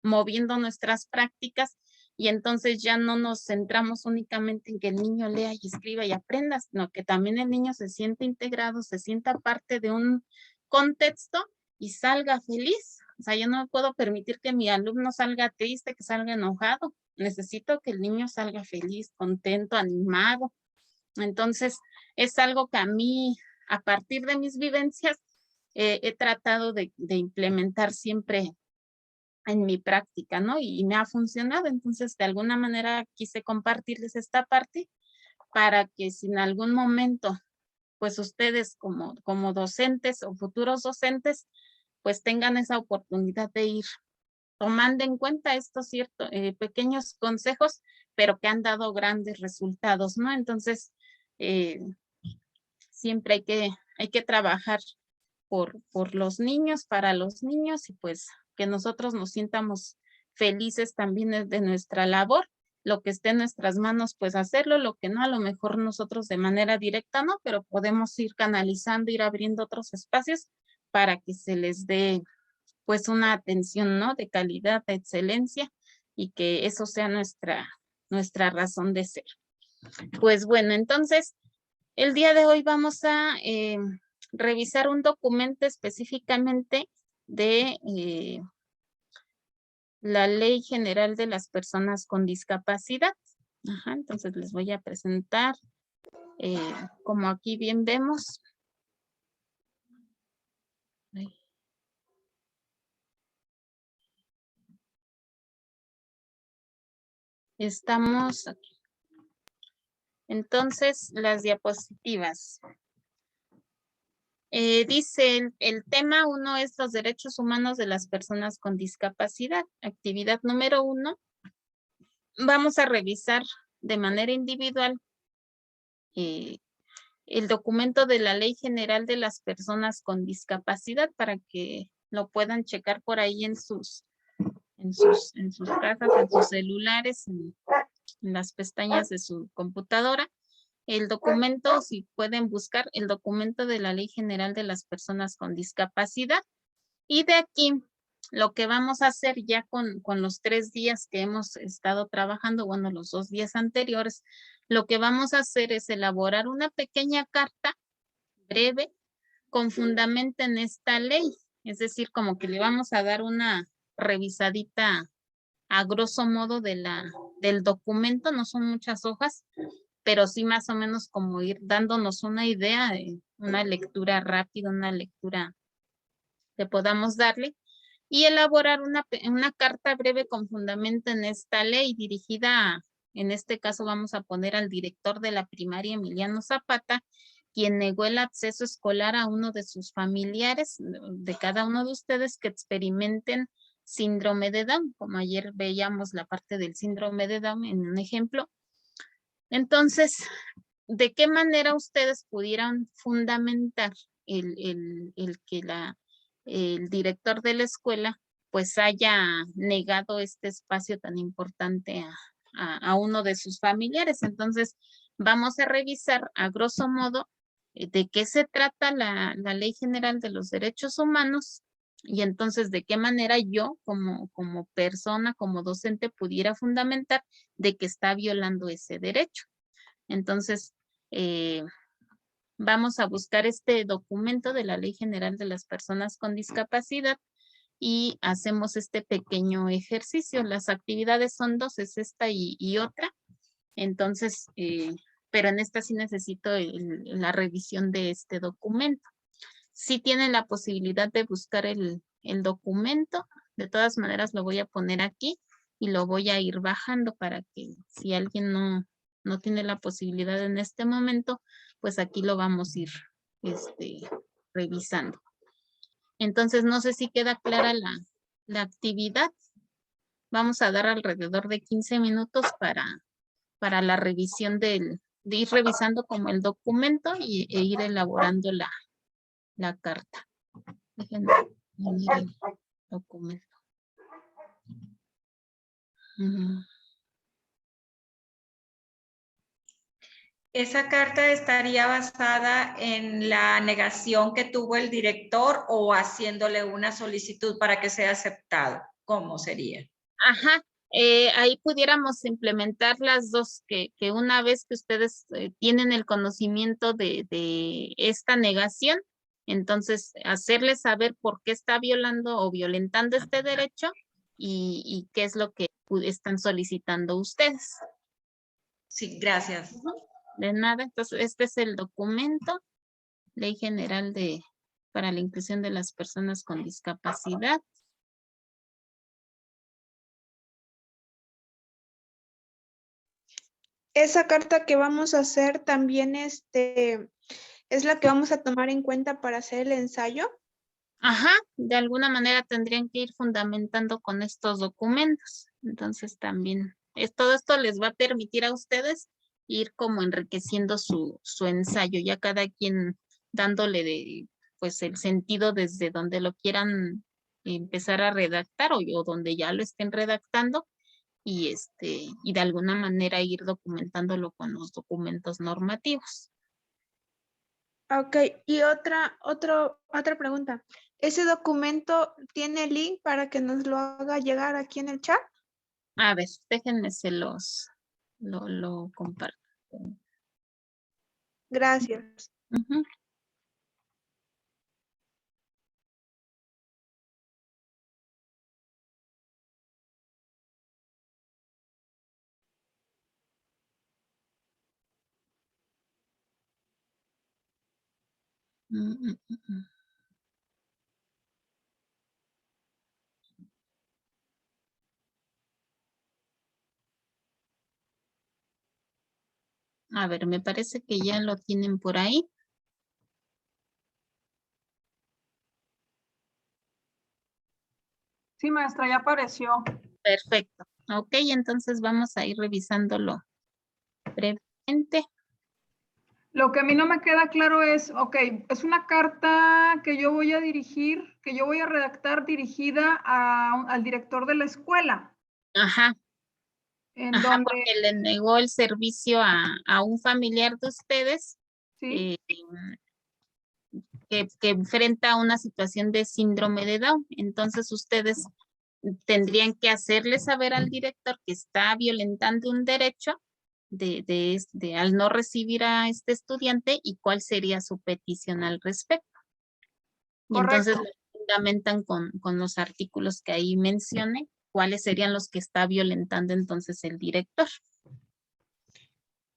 moviendo nuestras prácticas y entonces ya no nos centramos únicamente en que el niño lea y escriba y aprenda, sino que también el niño se siente integrado, se sienta parte de un contexto y salga feliz. O sea, yo no puedo permitir que mi alumno salga triste, que salga enojado. Necesito que el niño salga feliz, contento, animado. Entonces, es algo que a mí, a partir de mis vivencias, he tratado de implementar siempre en mi práctica, ¿no? Y me ha funcionado. Entonces, de alguna manera quise compartirles esta parte para que si en algún momento, pues ustedes como docentes o futuros docentes, pues tengan esa oportunidad de ir tomando en cuenta estos pequeños consejos, pero que han dado grandes resultados, ¿no? Entonces, siempre hay que trabajar por los niños, para los niños, y pues que nosotros nos sientamos felices también de nuestra labor. Lo que esté en nuestras manos, pues hacerlo, lo que no, a lo mejor nosotros de manera directa no, pero podemos ir canalizando, ir abriendo otros espacios para que se les dé pues una atención, ¿no? De calidad, de excelencia y que eso sea nuestra razón de ser. Pues bueno, entonces el día de hoy vamos a revisar un documento específicamente de la Ley General de las Personas con Discapacidad. Ajá, entonces les voy a presentar, como aquí bien vemos. Estamos aquí. Entonces, las diapositivas. Dice el tema 1 es los derechos humanos de las personas con discapacidad. Actividad número 1. Vamos a revisar de manera individual el documento de la Ley General de las Personas con Discapacidad para que lo puedan checar por ahí en sus casas, en sus celulares, en las pestañas de su computadora. El documento, si pueden buscar el documento de la Ley General de las Personas con Discapacidad. Y de aquí, lo que vamos a hacer ya con los 3 días que hemos estado trabajando, bueno, los 2 días anteriores, lo que vamos a hacer es elaborar una pequeña carta breve con fundamento en esta ley. Es decir, como que le vamos a dar una revisadita a grosso modo del documento, no son muchas hojas, pero sí más o menos como ir dándonos una idea, una lectura rápida, una lectura que podamos darle y elaborar una carta breve con fundamento en esta ley dirigida, en este caso vamos a poner al director de la primaria Emiliano Zapata, quien negó el acceso escolar a uno de sus familiares, de cada uno de ustedes que experimenten síndrome de Down, como ayer veíamos la parte del síndrome de Down en un ejemplo. Entonces, ¿de qué manera ustedes pudieran fundamentar el que el director de la escuela pues haya negado este espacio tan importante a uno de sus familiares? Entonces, vamos a revisar a grosso modo de qué se trata la Ley General de los Derechos Humanos y entonces de qué manera yo como persona, como docente pudiera fundamentar de que está violando ese derecho. Entonces, vamos a buscar este documento de la Ley General de las Personas con Discapacidad y hacemos este pequeño ejercicio. Las actividades son 2, es esta y otra. Entonces, pero en esta sí necesito la revisión de este documento. Si tienen la posibilidad de buscar el documento, De todas maneras lo voy a poner aquí y lo voy a ir bajando para que si alguien no tiene la posibilidad en este momento, pues aquí lo vamos a ir revisando. Entonces, no sé si queda clara la actividad. Vamos a dar alrededor de 15 minutos para la revisión de ir revisando como el documento e ir elaborando la carta. Déjenme poner el documento. ¿Esa carta estaría basada en la negación que tuvo el director o haciéndole una solicitud para que sea aceptado? ¿Cómo sería? Ajá, ahí pudiéramos implementar las dos, que una vez que ustedes tienen el conocimiento de esta negación, entonces hacerles saber por qué está violando o violentando este derecho y qué es lo que están solicitando ustedes. Sí, gracias. De nada, entonces este es el documento, Ley General para la Inclusión de las Personas con Discapacidad. Esa carta que vamos a hacer también es la que vamos a tomar en cuenta para hacer el ensayo. Ajá, de alguna manera tendrían que ir fundamentando con estos documentos. Entonces también, todo esto les va a permitir a ustedes ir como enriqueciendo su ensayo, ya cada quien dándole pues el sentido desde donde lo quieran empezar a redactar o donde ya lo estén redactando y de alguna manera ir documentándolo con los documentos normativos. Ok, y otra pregunta. ¿Ese documento tiene link para que nos lo haga llegar aquí en el chat? A ver, déjenme lo comparto. Gracias. Ujú. Mm, mm, mm, mm. A ver, me parece que ya lo tienen por ahí. Sí, maestra, ya apareció. Perfecto. Ok, entonces vamos a ir revisándolo brevemente. Lo que a mí no me queda claro es, ok, es una carta que yo voy a dirigir, que yo voy a redactar dirigida al director de la escuela, Ajá, en ajá, donde, porque le negó el servicio a un familiar de ustedes sí, eh, que enfrenta una situación de síndrome de Down. Entonces ustedes tendrían que hacerle saber al director que está violentando un derecho al no recibir a este estudiante y cuál sería su petición al respecto. Y entonces correcto. lo fundamentan con los artículos que ahí mencioné, cuáles serían los que está violentando entonces el director.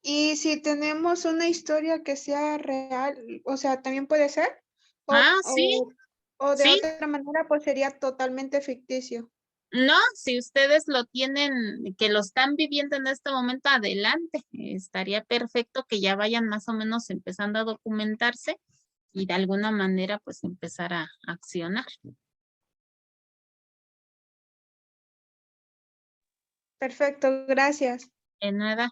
Y si tenemos una historia que sea real, o sea, también puede ser. Ah, O, sí, o, o de sí. otra manera, pues sería totalmente ficticio. No, si ustedes lo tienen, que lo están viviendo en este momento, adelante. Estaría perfecto que ya vayan más o menos empezando a documentarse y de alguna manera pues empezar a accionar. Perfecto, gracias. De nada.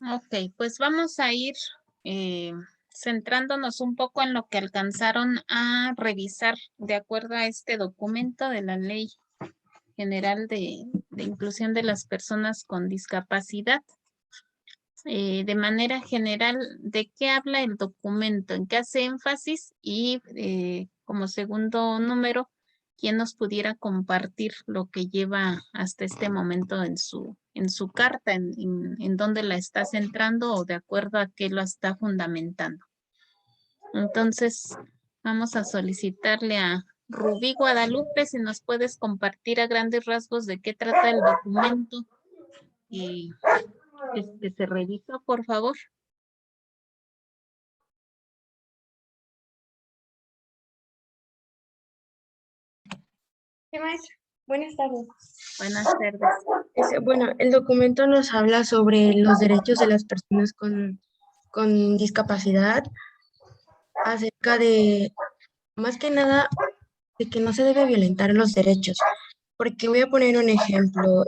Ok, pues vamos a ir centrándonos un poco en lo que alcanzaron a revisar de acuerdo a este documento de la Ley General de Inclusión de las Personas con Discapacidad. De manera general, ¿de qué habla el documento? ¿En qué hace énfasis? Y como segundo número, ¿quién nos pudiera compartir lo que lleva hasta este momento en su carta, en dónde la está centrando o de acuerdo a qué lo está fundamentando? Entonces, vamos a solicitarle a Rubí Guadalupe si nos puedes compartir a grandes rasgos de qué trata el documento y que se revisó, por favor. Sí, maestra. Buenas tardes. Buenas tardes. Bueno, el documento nos habla sobre los derechos de las personas con discapacidad, acerca de, más que nada, de que no se debe violentar los derechos. Porque voy a poner un ejemplo.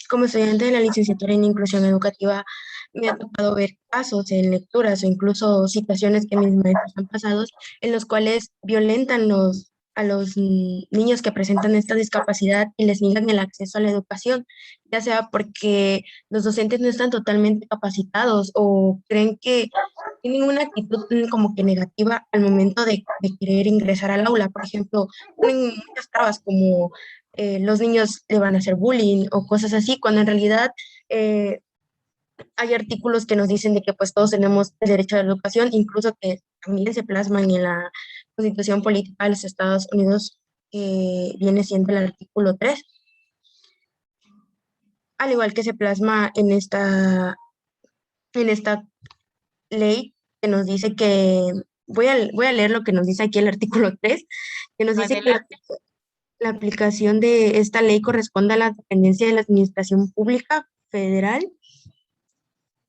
Como estudiante de la licenciatura en inclusión educativa, me ha tocado ver casos en lecturas o incluso situaciones que mis maestros han pasado en los cuales violentan a los niños que presentan esta discapacidad y les niegan el acceso a la educación, ya sea porque los docentes no están totalmente capacitados o creen que tienen una actitud como que negativa al momento de querer ingresar al aula. Por ejemplo, tienen muchas trabas como los niños le van a hacer bullying o cosas así, cuando en realidad hay artículos que nos dicen de que pues todos tenemos el derecho a la educación, incluso que también se plasman en la Constitución Política de los Estados Unidos, que viene siendo el artículo 3, al igual que se plasma en esta ley que nos dice que, voy a leer lo que nos dice aquí el artículo 3, que nos dice que Adelante. la aplicación de esta ley corresponde a la dependencia de la Administración Pública Federal,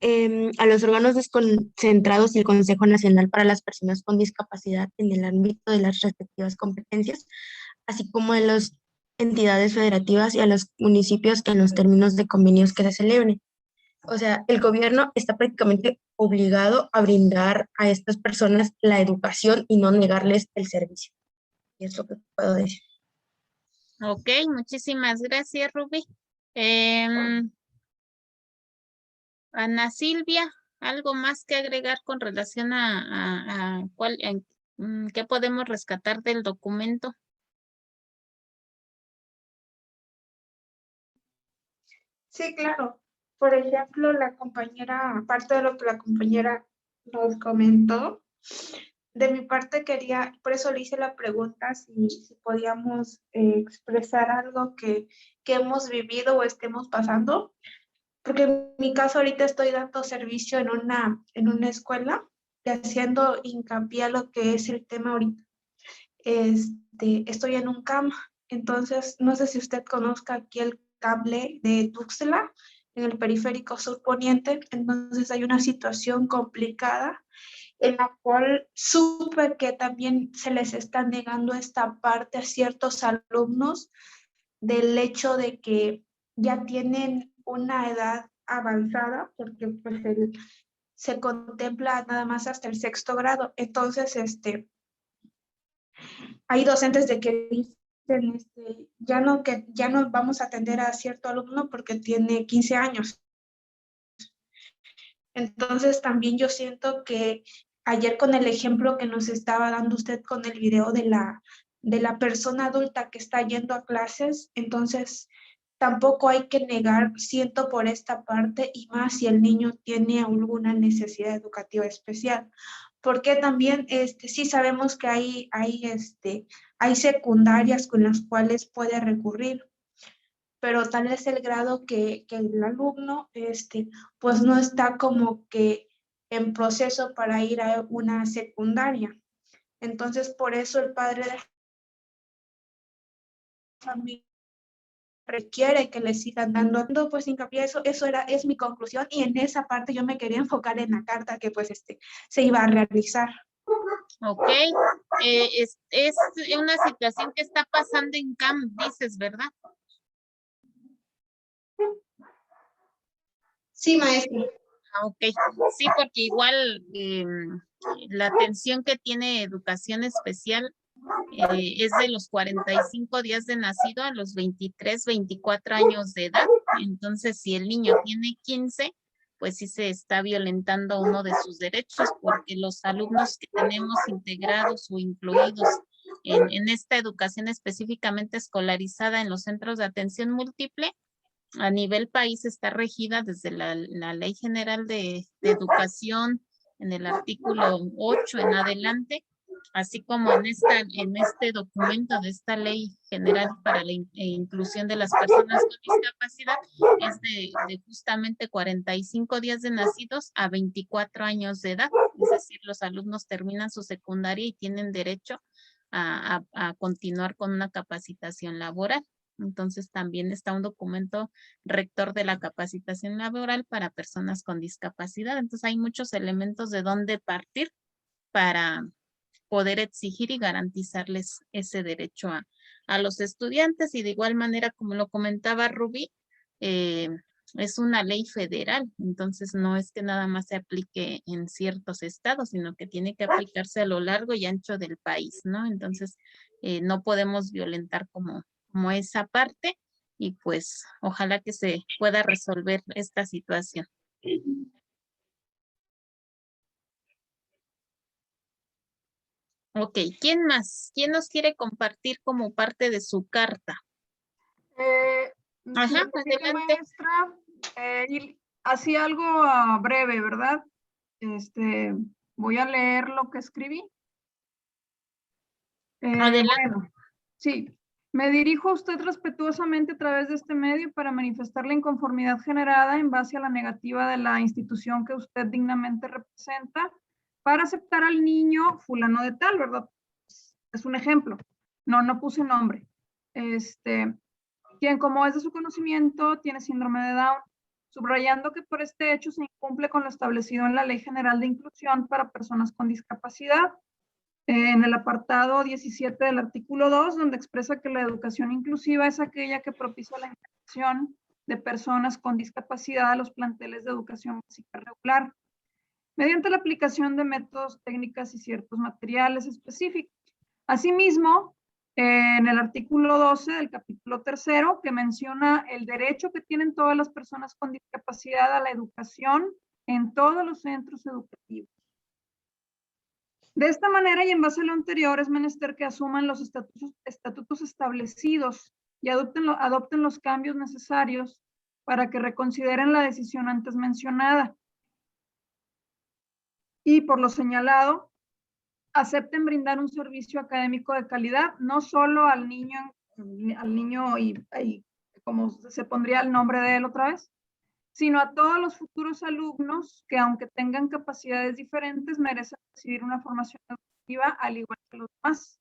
a los órganos desconcentrados y el Consejo Nacional para las Personas con Discapacidad en el ámbito de las respectivas competencias, así como de las entidades federativas y a los municipios en los términos de convenios que se celebren. O sea, el gobierno está prácticamente obligado a brindar a estas personas la educación y no negarles el servicio. Y es lo que puedo decir. Ok, muchísimas gracias, Rubí. Ana Silvia, ¿algo más que agregar con relación a qué podemos rescatar del documento? Sí, claro. Por ejemplo, la compañera, aparte de lo que la compañera nos comentó, de mi parte quería, por eso le hice la pregunta si podíamos expresar algo que hemos vivido o estemos pasando, porque en mi caso ahorita estoy dando servicio en una escuela y haciendo hincapié a lo que es el tema ahorita. Estoy en un CAM, entonces no sé si usted conozca aquí el cable de Tuxtla, en el periférico sur poniente, entonces hay una situación complicada en la cual supe que también se les está negando esta parte a ciertos alumnos del hecho de que ya tienen una edad avanzada, porque pues se contempla nada más hasta el 6º grado, entonces hay docentes de que dicen ya no vamos a atender a cierto alumno porque tiene 15 años. Entonces también yo siento que ayer con el ejemplo que nos estaba dando usted con el video de la persona adulta que está yendo a clases, entonces tampoco hay que negar, siento por esta parte, y más si el niño tiene alguna necesidad educativa especial. Porque también sí sabemos que hay secundarias con las cuales puede recurrir, pero tal es el grado que el alumno pues no está como que en proceso para ir a una secundaria. Entonces, por eso el padre de familia requiere que le sigan dando pues hincapié. Es mi conclusión, y en esa parte yo me quería enfocar en la carta que pues se iba a realizar. Ok, es una situación que está pasando en CAM, dices, ¿verdad? Sí, maestra. Ok, sí, porque igual la atención que tiene educación especial es de los 45 días de nacido a los 23, 24 años de edad. Entonces, si el niño tiene 15, pues sí se está violentando uno de sus derechos, porque los alumnos que tenemos integrados o incluidos en esta educación específicamente escolarizada en los centros de atención múltiple, a nivel país está regida desde la Ley General de Educación en el artículo 8 en adelante, así como en este documento de esta Ley General para la Inclusión de las Personas con Discapacidad, es de justamente 45 días de nacidos a 24 años de edad. Es decir, los alumnos terminan su secundaria y tienen derecho a continuar con una capacitación laboral. Entonces también está un documento rector de la capacitación laboral para personas con discapacidad. Entonces hay muchos elementos de dónde partir para poder exigir y garantizarles ese derecho a los estudiantes. Y de igual manera, como lo comentaba Rubí, es una ley federal, entonces no es que nada más se aplique en ciertos estados, sino que tiene que aplicarse a lo largo y ancho del país, ¿no? Entonces no podemos violentar como esa parte, y pues ojalá que se pueda resolver esta situación. Ok, ¿quién más? ¿Quién nos quiere compartir como parte de su carta? Ajá, Sí, adelante. maestra, y así algo breve, ¿verdad? Voy a leer lo que escribí. Adelante. Bueno, sí. Me dirijo a usted respetuosamente a través de este medio para manifestar la inconformidad generada en base a la negativa de la institución que usted dignamente representa para aceptar al niño fulano de tal, ¿verdad? Es un ejemplo. No puse nombre. Quien, como es de su conocimiento, tiene síndrome de Down, subrayando que por este hecho se incumple con lo establecido en la Ley General de Inclusión para Personas con Discapacidad, en el apartado 17 del artículo 2, donde expresa que la educación inclusiva es aquella que propicia la integración de personas con discapacidad a los planteles de educación básica regular, mediante la aplicación de métodos, técnicas y ciertos materiales específicos. Asimismo, en el artículo 12 del capítulo 3, que menciona el derecho que tienen todas las personas con discapacidad a la educación en todos los centros educativos. De esta manera y en base a lo anterior, es menester que asuman los estatutos establecidos y adopten los cambios necesarios para que reconsideren la decisión antes mencionada. Y por lo señalado, acepten brindar un servicio académico de calidad, no solo al niño y como se pondría el nombre de él otra vez, sino a todos los futuros alumnos que, aunque tengan capacidades diferentes, merecen recibir una formación educativa al igual que los demás.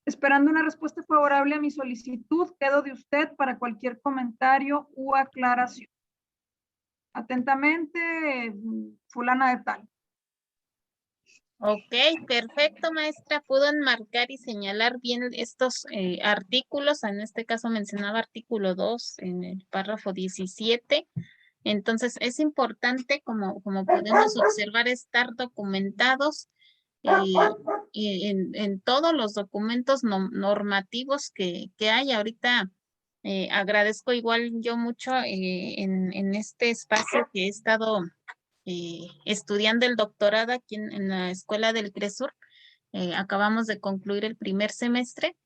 Esperando una respuesta favorable a mi solicitud, quedo de usted para cualquier comentario u aclaración. Atentamente, fulana de tal. Ok, perfecto, maestra. Pudo enmarcar y señalar bien estos artículos. En este caso mencionaba artículo 2 en el párrafo 17. Entonces, es importante, como podemos observar, estar documentados en todos los documentos normativos que hay. Ahorita agradezco igual yo mucho en este espacio que he estado estudiando el doctorado aquí en la Escuela del CRESUR. Acabamos de concluir el primer semestre.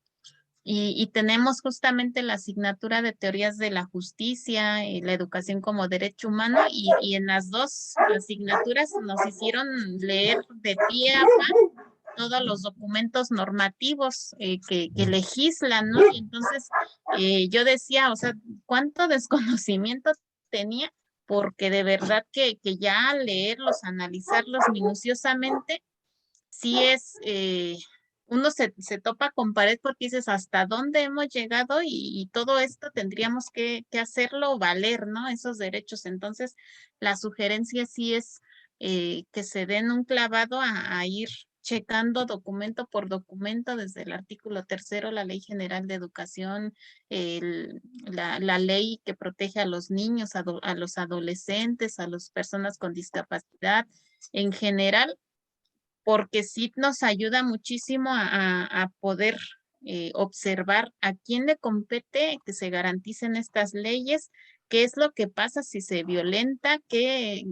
Y tenemos justamente la asignatura de teorías de la justicia y la educación como derecho humano, y en las dos asignaturas nos hicieron leer de pie a pa todos los documentos normativos que legislan, ¿no? Y entonces yo decía, o sea, cuánto desconocimiento tenía, porque de verdad que ya leerlos, analizarlos minuciosamente, sí es, uno se topa con pared porque dices, ¿hasta dónde hemos llegado? Y todo esto tendríamos que hacerlo valer, ¿no? Esos derechos. Entonces, la sugerencia sí es que se den un clavado a ir checando documento por documento desde el artículo 3, la Ley General de Educación, la ley que protege a los niños, a los adolescentes, a las personas con discapacidad en general, porque sí nos ayuda muchísimo a poder observar a quién le compete que se garanticen estas leyes, qué es lo que pasa si se violenta, qué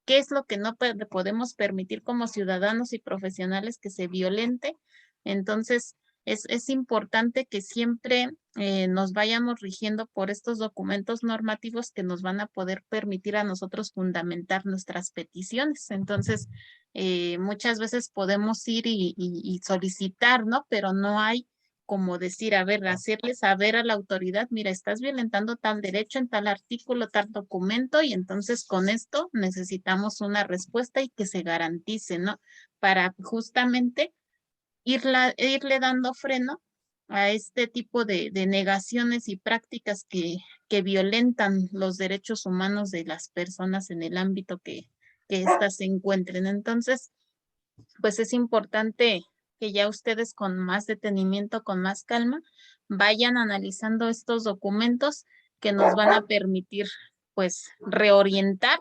es lo que no podemos permitir como ciudadanos y profesionales que se violente. Entonces, es importante que siempre nos vayamos rigiendo por estos documentos normativos que nos van a poder permitir a nosotros fundamentar nuestras peticiones. Entonces, muchas veces podemos ir y solicitar, ¿no? Pero no hay como decir, a ver, hacerle saber a la autoridad, mira, estás violentando tal derecho en tal artículo, tal documento, y entonces con esto necesitamos una respuesta y que se garantice, ¿no? Para justamente irle dando freno a este tipo de negaciones y prácticas que violentan los derechos humanos de las personas en el ámbito que éstas se encuentren. Entonces, pues es importante que ya ustedes con más detenimiento, con más calma, vayan analizando estos documentos que nos van a permitir, pues, reorientar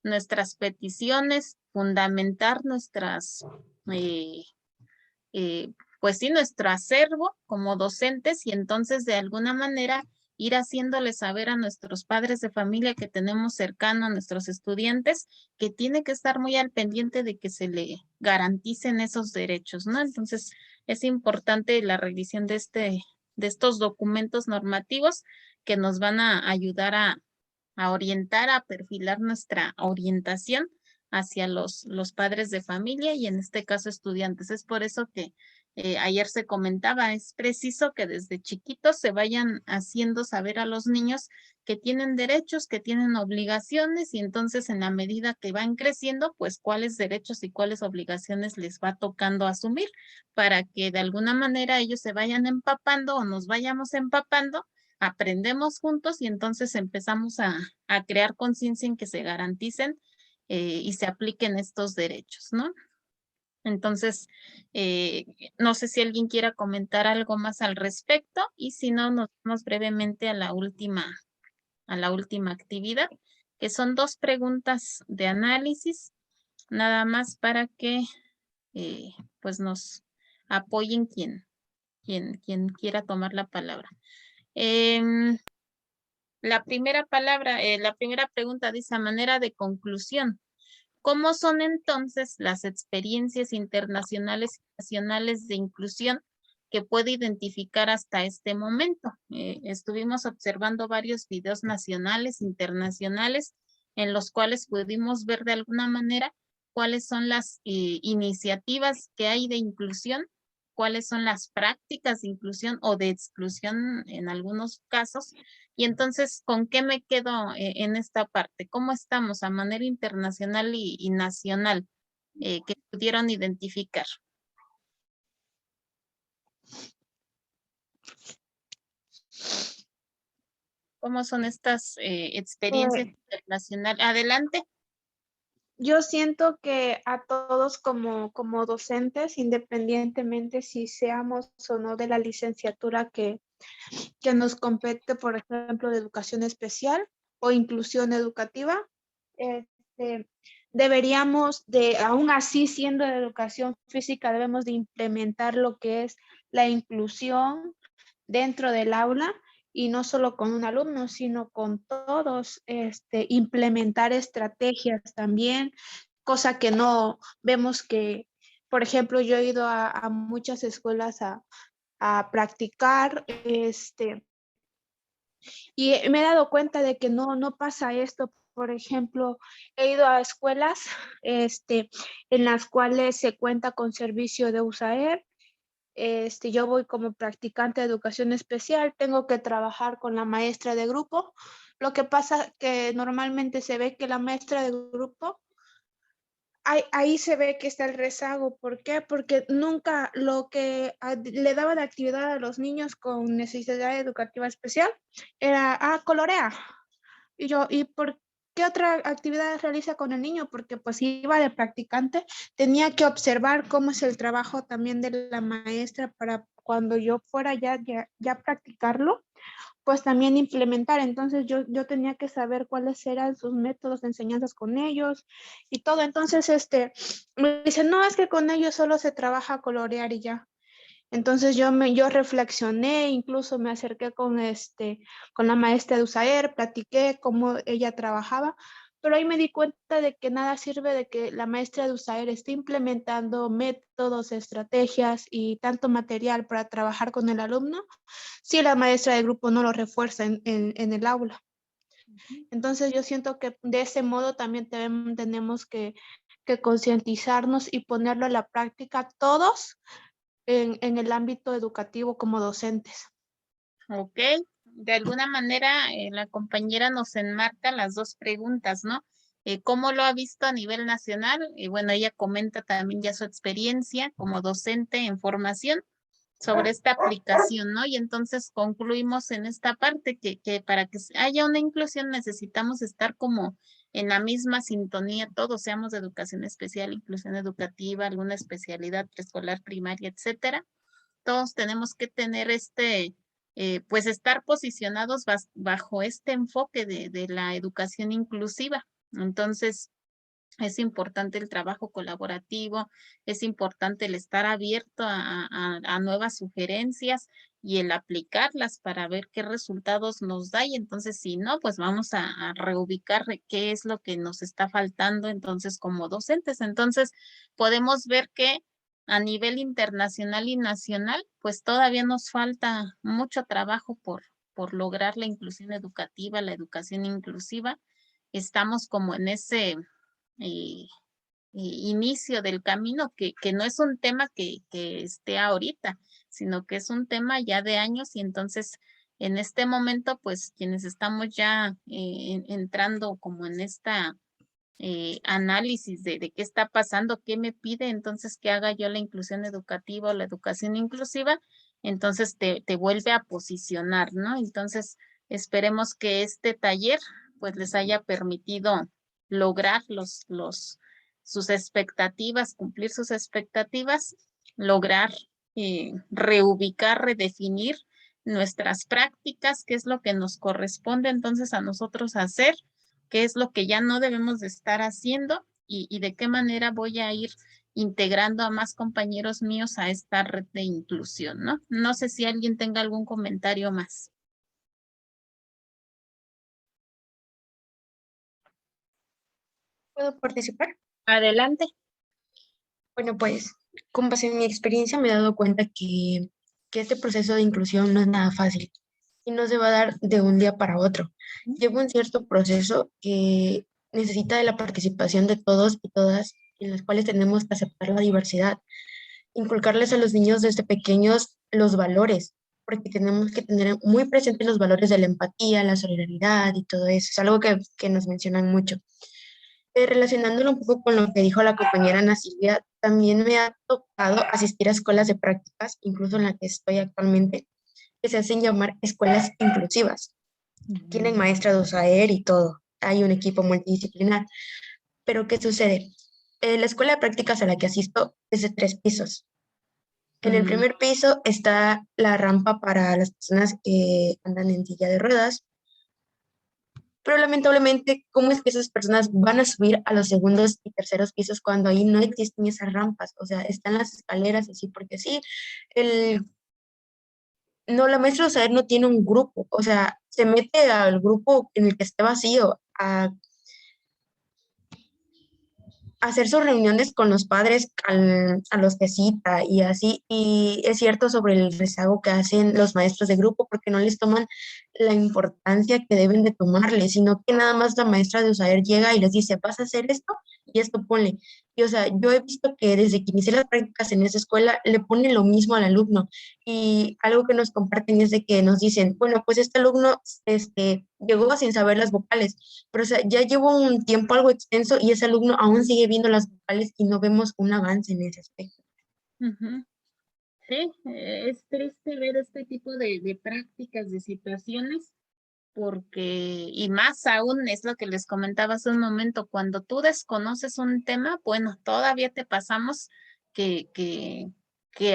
nuestras peticiones, fundamentar nuestras, pues sí, nuestro acervo como docentes, y entonces de alguna manera ir haciéndoles saber a nuestros padres de familia que tenemos cercano a nuestros estudiantes que tiene que estar muy al pendiente de que se le garanticen esos derechos, ¿no? Entonces es importante la revisión de estos documentos normativos que nos van a ayudar a orientar, a perfilar nuestra orientación hacia los padres de familia y en este caso estudiantes. Es por eso que ayer se comentaba, es preciso que desde chiquitos se vayan haciendo saber a los niños que tienen derechos, que tienen obligaciones, y entonces en la medida que van creciendo, pues cuáles derechos y cuáles obligaciones les va tocando asumir para que de alguna manera ellos se vayan empapando o nos vayamos empapando, aprendemos juntos y entonces empezamos a crear conciencia en que se garanticen y se apliquen estos derechos, ¿no? Entonces, no sé si alguien quiera comentar algo más al respecto, y si no, nos vamos brevemente a la última actividad, que son 2 preguntas de análisis, nada más para que pues nos apoyen quien quiera tomar la palabra. La primera pregunta dice, a manera de conclusión, ¿cómo son entonces las experiencias internacionales y nacionales de inclusión que puede identificar hasta este momento? Estuvimos observando varios videos nacionales, internacionales, en los cuales pudimos ver de alguna manera cuáles son las iniciativas que hay de inclusión, cuáles son las prácticas de inclusión o de exclusión en algunos casos. Y entonces, ¿con qué me quedo en esta parte? ¿Cómo estamos a manera internacional y nacional que pudieron identificar? ¿Cómo son estas experiencias internacionales? Adelante. Yo siento que a todos como docentes, independientemente si seamos o no de la licenciatura que nos compete, por ejemplo, de educación especial o inclusión educativa, deberíamos de, aún así siendo de educación física, debemos de implementar lo que es la inclusión dentro del aula, y no solo con un alumno, sino con todos, implementar estrategias también, cosa que no vemos que, por ejemplo, yo he ido a muchas escuelas a practicar, y me he dado cuenta de que no pasa esto. Por ejemplo, he ido a escuelas en las cuales se cuenta con servicio de USAER. Yo voy como practicante de educación especial, tengo que trabajar con la maestra de grupo. Lo que pasa que normalmente se ve que la maestra de grupo, ahí se ve que está el rezago. ¿Por qué? Porque nunca lo que le daba de actividad a los niños con necesidad educativa especial era, colorea. Y yo, ¿qué otra actividad realiza con el niño? Porque pues iba de practicante, tenía que observar cómo es el trabajo también de la maestra para cuando yo fuera ya practicarlo, pues también implementar. Entonces yo tenía que saber cuáles eran sus métodos de enseñanzas con ellos y todo. Entonces, me dicen, no, es que con ellos solo se trabaja a colorear y ya. Entonces yo reflexioné, incluso me acerqué con la maestra de USAER, platiqué cómo ella trabajaba, pero ahí me di cuenta de que nada sirve de que la maestra de USAER esté implementando métodos, estrategias y tanto material para trabajar con el alumno, si la maestra de grupo no lo refuerza en el aula. Entonces yo siento que de ese modo también tenemos que concientizarnos y ponerlo a la práctica todos en el ámbito educativo como docentes. Ok, de alguna manera la compañera nos enmarca las dos preguntas, ¿no? ¿Cómo lo ha visto a nivel nacional? Y bueno, ella comenta también ya su experiencia como docente en formación sobre esta aplicación, ¿no? Y entonces concluimos en esta parte que para que haya una inclusión necesitamos estar como en la misma sintonía, todos seamos de educación especial, inclusión educativa, alguna especialidad preescolar, primaria, etcétera. Todos tenemos que tener pues estar posicionados bajo este enfoque de la educación inclusiva. Entonces, es importante el trabajo colaborativo, es importante el estar abierto a nuevas sugerencias y el aplicarlas para ver qué resultados nos da. Y entonces, si no, pues vamos a reubicar qué es lo que nos está faltando entonces como docentes. Entonces, podemos ver que a nivel internacional y nacional, pues todavía nos falta mucho trabajo por lograr la inclusión educativa, la educación inclusiva. Estamos como en ese eh, inicio del camino, que no es un tema que esté ahorita, sino que es un tema ya de años y entonces en este momento, pues quienes estamos ya entrando como en esta análisis de qué está pasando, qué me pide, entonces que haga yo la inclusión educativa o la educación inclusiva, entonces te vuelve a posicionar, ¿no? Entonces esperemos que este taller pues les haya permitido lograr sus expectativas, cumplir sus expectativas, lograr reubicar, redefinir nuestras prácticas, qué es lo que nos corresponde entonces a nosotros hacer, qué es lo que ya no debemos de estar haciendo y de qué manera voy a ir integrando a más compañeros míos a esta red de inclusión, ¿no? No sé si alguien tenga algún comentario más. ¿Puedo participar? Adelante. Bueno, pues con base en mi experiencia me he dado cuenta que este proceso de inclusión no es nada fácil y no se va a dar de un día para otro. Lleva un cierto proceso que necesita de la participación de todos y todas, en los cuales tenemos que aceptar la diversidad, inculcarles a los niños desde pequeños los valores, porque tenemos que tener muy presentes los valores de la empatía, la solidaridad y todo eso. Es algo que nos mencionan mucho. Relacionándolo un poco con lo que dijo la compañera Ana Silvia, también me ha tocado asistir a escuelas de prácticas, incluso en la que estoy actualmente, que se hacen llamar escuelas inclusivas. Tienen maestra de USAER y todo. Hay un equipo multidisciplinar. Pero ¿qué sucede? La escuela de prácticas a la que asisto es de 3 pisos. En el primer piso está la rampa para las personas que andan en silla de ruedas, pero lamentablemente, ¿cómo es que esas personas van a subir a los segundos y terceros pisos cuando ahí no existen esas rampas? O sea, están las escaleras así, porque sí, no, la maestra de USAER no tiene un grupo, o sea, se mete al grupo en el que esté vacío a hacer sus reuniones con los padres a los que cita y así, y es cierto sobre el rezago que hacen los maestros de grupo porque no les toman la importancia que deben de tomarle, sino que nada más la maestra de USAER llega y les dice, vas a hacer esto y esto ponle. Y o sea, yo he visto que desde que inicié las prácticas en esa escuela le ponen lo mismo al alumno y algo que nos comparten es de que nos dicen, bueno, pues este alumno llegó sin saber las vocales, pero o sea, ya llevo un tiempo algo extenso y ese alumno aún sigue viendo las vocales y no vemos un avance en ese aspecto. Sí, es triste ver este tipo de prácticas, de situaciones porque, y más aún es lo que les comentaba hace un momento, cuando tú desconoces un tema, bueno, todavía te pasamos que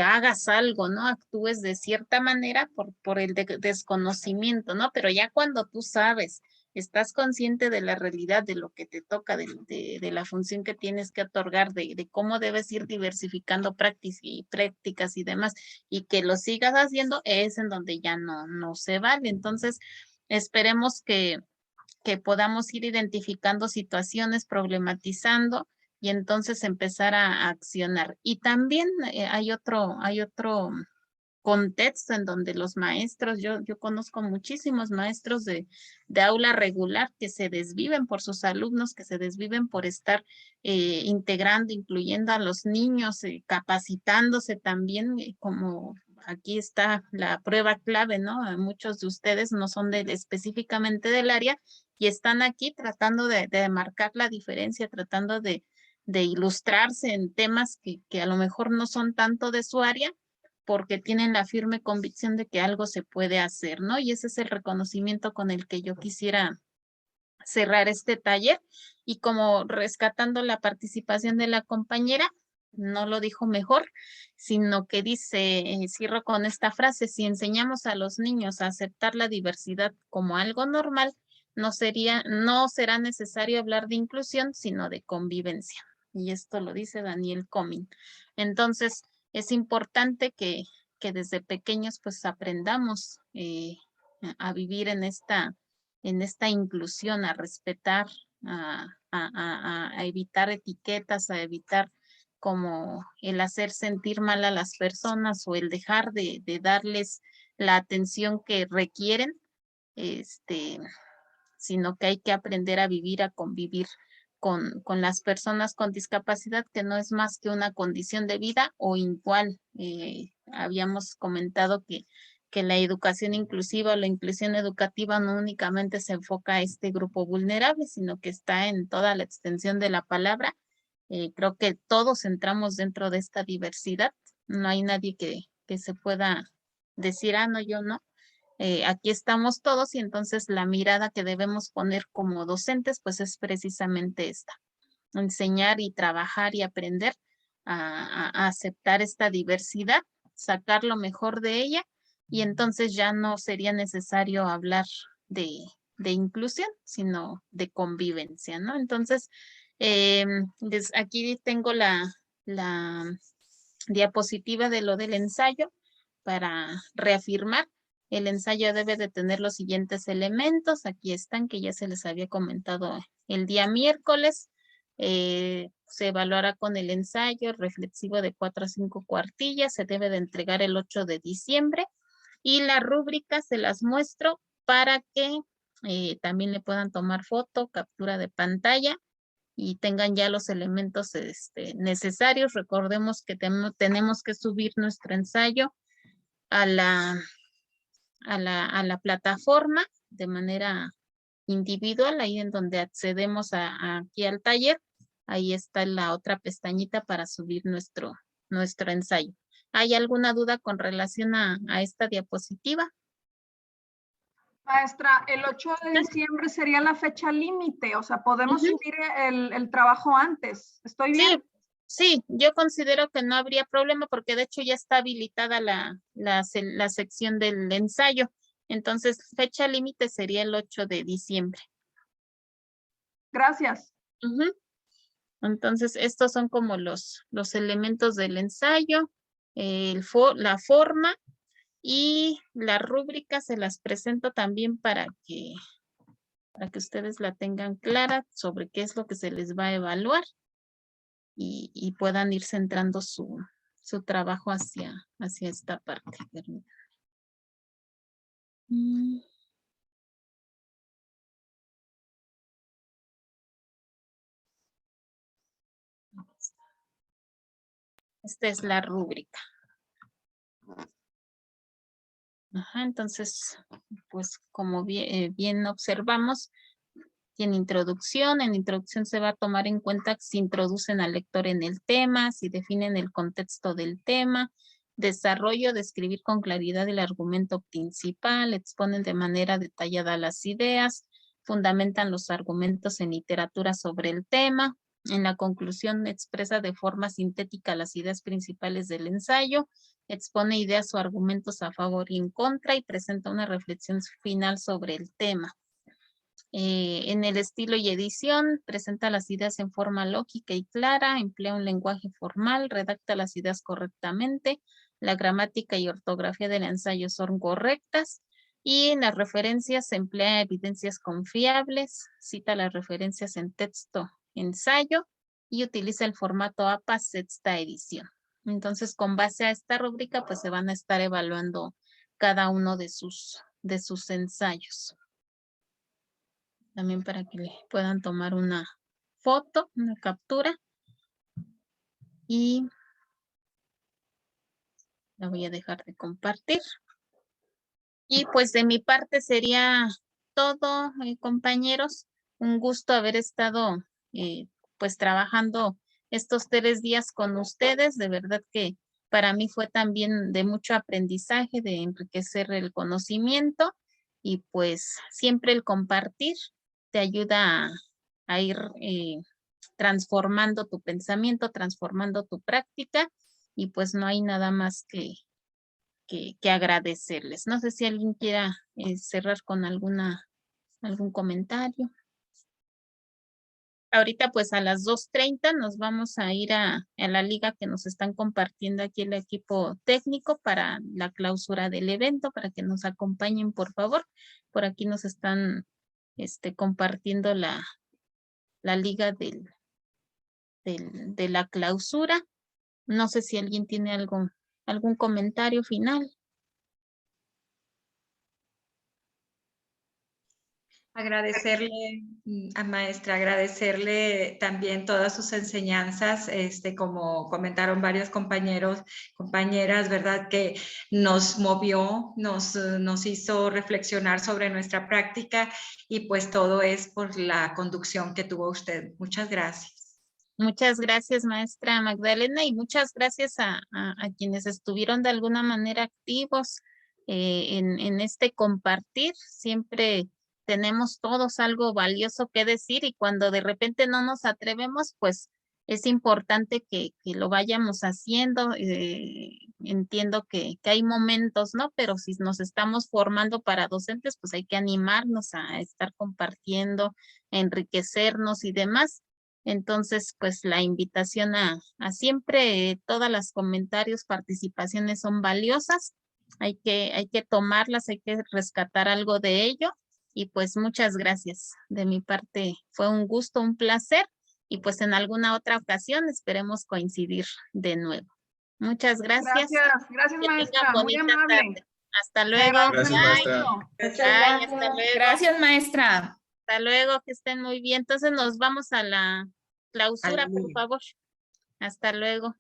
hagas algo, ¿no? Actúes de cierta manera por el desconocimiento, ¿no? Pero ya cuando tú sabes, estás consciente de la realidad, de lo que te toca, de la función que tienes que otorgar, de cómo debes ir diversificando prácticas y demás, y que lo sigas haciendo, es en donde ya no se vale. Entonces, esperemos que podamos ir identificando situaciones, problematizando y entonces empezar a accionar. Y también hay otro contexto en donde los maestros, yo conozco muchísimos maestros de aula regular que se desviven por sus alumnos, que se desviven por estar integrando, incluyendo a los niños, capacitándose también, como aquí está la prueba clave, ¿no? Muchos de ustedes no son específicamente del área y están aquí tratando de marcar la diferencia, tratando de ilustrarse en temas que a lo mejor no son tanto de su área, porque tienen la firme convicción de que algo se puede hacer, ¿no? Y ese es el reconocimiento con el que yo quisiera cerrar este taller. Y como rescatando la participación de la compañera, no lo dijo mejor, sino que dice, cierro con esta frase: si enseñamos a los niños a aceptar la diversidad como algo normal, no será necesario hablar de inclusión, sino de convivencia. Y esto lo dice Daniel Comín. Entonces, es importante que desde pequeños pues aprendamos a vivir en esta inclusión, a respetar, a evitar etiquetas, a evitar como el hacer sentir mal a las personas o el dejar de darles la atención que requieren, sino que hay que aprender a vivir, a convivir con las personas con discapacidad, que no es más que una condición de vida o igual. Habíamos comentado que la educación inclusiva o la inclusión educativa no únicamente se enfoca a este grupo vulnerable, sino que está en toda la extensión de la palabra. Creo que todos entramos dentro de esta diversidad. No hay nadie que se pueda decir, no, yo no. Aquí estamos todos y entonces la mirada que debemos poner como docentes pues es precisamente esta: enseñar y trabajar y aprender a aceptar esta diversidad, sacar lo mejor de ella, y entonces ya no sería necesario hablar de inclusión, sino de convivencia, ¿no? Entonces, aquí tengo la diapositiva de lo del ensayo para reafirmar. El ensayo debe de tener los siguientes elementos. Aquí están, que ya se les había comentado el día miércoles. Se evaluará con el ensayo reflexivo de 4 a 5 cuartillas. Se debe de entregar el 8 de diciembre. Y las rúbricas se las muestro para que también le puedan tomar foto, captura de pantalla y tengan ya los elementos necesarios. Recordemos que tenemos que subir nuestro ensayo a la plataforma de manera individual, ahí en donde accedemos aquí al taller. Ahí está la otra pestañita para subir nuestro ensayo. ¿Hay alguna duda con relación a esta diapositiva? Maestra, el 8 de diciembre sería la fecha límite, o sea, podemos subir el trabajo antes. ¿Estoy bien? Sí, yo considero que no habría problema porque de hecho ya está habilitada la sección del ensayo. Entonces, fecha límite sería el 8 de diciembre. Gracias. Entonces, estos son como los elementos del ensayo, la forma y la rúbrica se las presento también para que ustedes la tengan clara sobre qué es lo que se les va a evaluar y puedan ir centrando su trabajo hacia esta parte. Esta es la rúbrica. Entonces, pues como bien observamos, tiene introducción. En introducción se va a tomar en cuenta si introducen al lector en el tema, si definen el contexto del tema. desarrollo, describir con claridad el argumento principal, exponen de manera detallada las ideas, fundamentan los argumentos en literatura sobre el tema. En la conclusión expresa de forma sintética las ideas principales del ensayo, expone ideas o argumentos a favor y en contra y presenta una reflexión final sobre el tema. En el estilo y edición, presenta las ideas en forma lógica y clara, emplea un lenguaje formal, redacta las ideas correctamente, la gramática y ortografía del ensayo son correctas y en las referencias se emplea evidencias confiables, cita las referencias en texto, ensayo y utiliza el formato APA sexta edición. Entonces, con base a esta rúbrica, pues se van a estar evaluando cada uno de sus ensayos. También para que le puedan tomar una foto, una captura. Y la voy a dejar de compartir. Y pues de mi parte sería todo, compañeros. Un gusto haber estado pues trabajando estos 3 días con ustedes. De verdad que para mí fue también de mucho aprendizaje, de enriquecer el conocimiento y pues siempre el compartir te ayuda a ir transformando tu pensamiento, transformando tu práctica y pues no hay nada más que agradecerles. No sé si alguien quiera cerrar con algún comentario. Ahorita pues a las 2:30 nos vamos a ir a la liga que nos están compartiendo aquí el equipo técnico para la clausura del evento, para que nos acompañen por favor. Por aquí nos están compartiendo la liga de la clausura. No sé si alguien tiene algún comentario final. Agradecerle a maestra, agradecerle también todas sus enseñanzas, como comentaron varios compañeros, compañeras, ¿verdad? Que nos movió, nos hizo reflexionar sobre nuestra práctica y pues todo es por la conducción que tuvo usted. Muchas gracias. Muchas gracias, maestra Magdalena, y muchas gracias a quienes estuvieron de alguna manera activos en este compartir. Siempre tenemos todos algo valioso que decir y cuando de repente no nos atrevemos, pues es importante que lo vayamos haciendo. Entiendo que hay momentos, ¿no? Pero si nos estamos formando para docentes, pues hay que animarnos a estar compartiendo, a enriquecernos y demás. Entonces, pues la invitación a siempre, todas las comentarios, participaciones son valiosas. Hay que tomarlas, hay que rescatar algo de ello. Y pues muchas gracias. De mi parte fue un gusto, un placer. Y pues en alguna otra ocasión esperemos coincidir de nuevo. Muchas gracias. Gracias Que maestra, tengan muy bonita amable. tarde. Hasta luego. Gracias, Bye. maestra. Bye, hasta luego. Gracias, maestra. Hasta luego, que estén muy bien. Entonces nos vamos a la clausura, por favor. Hasta luego.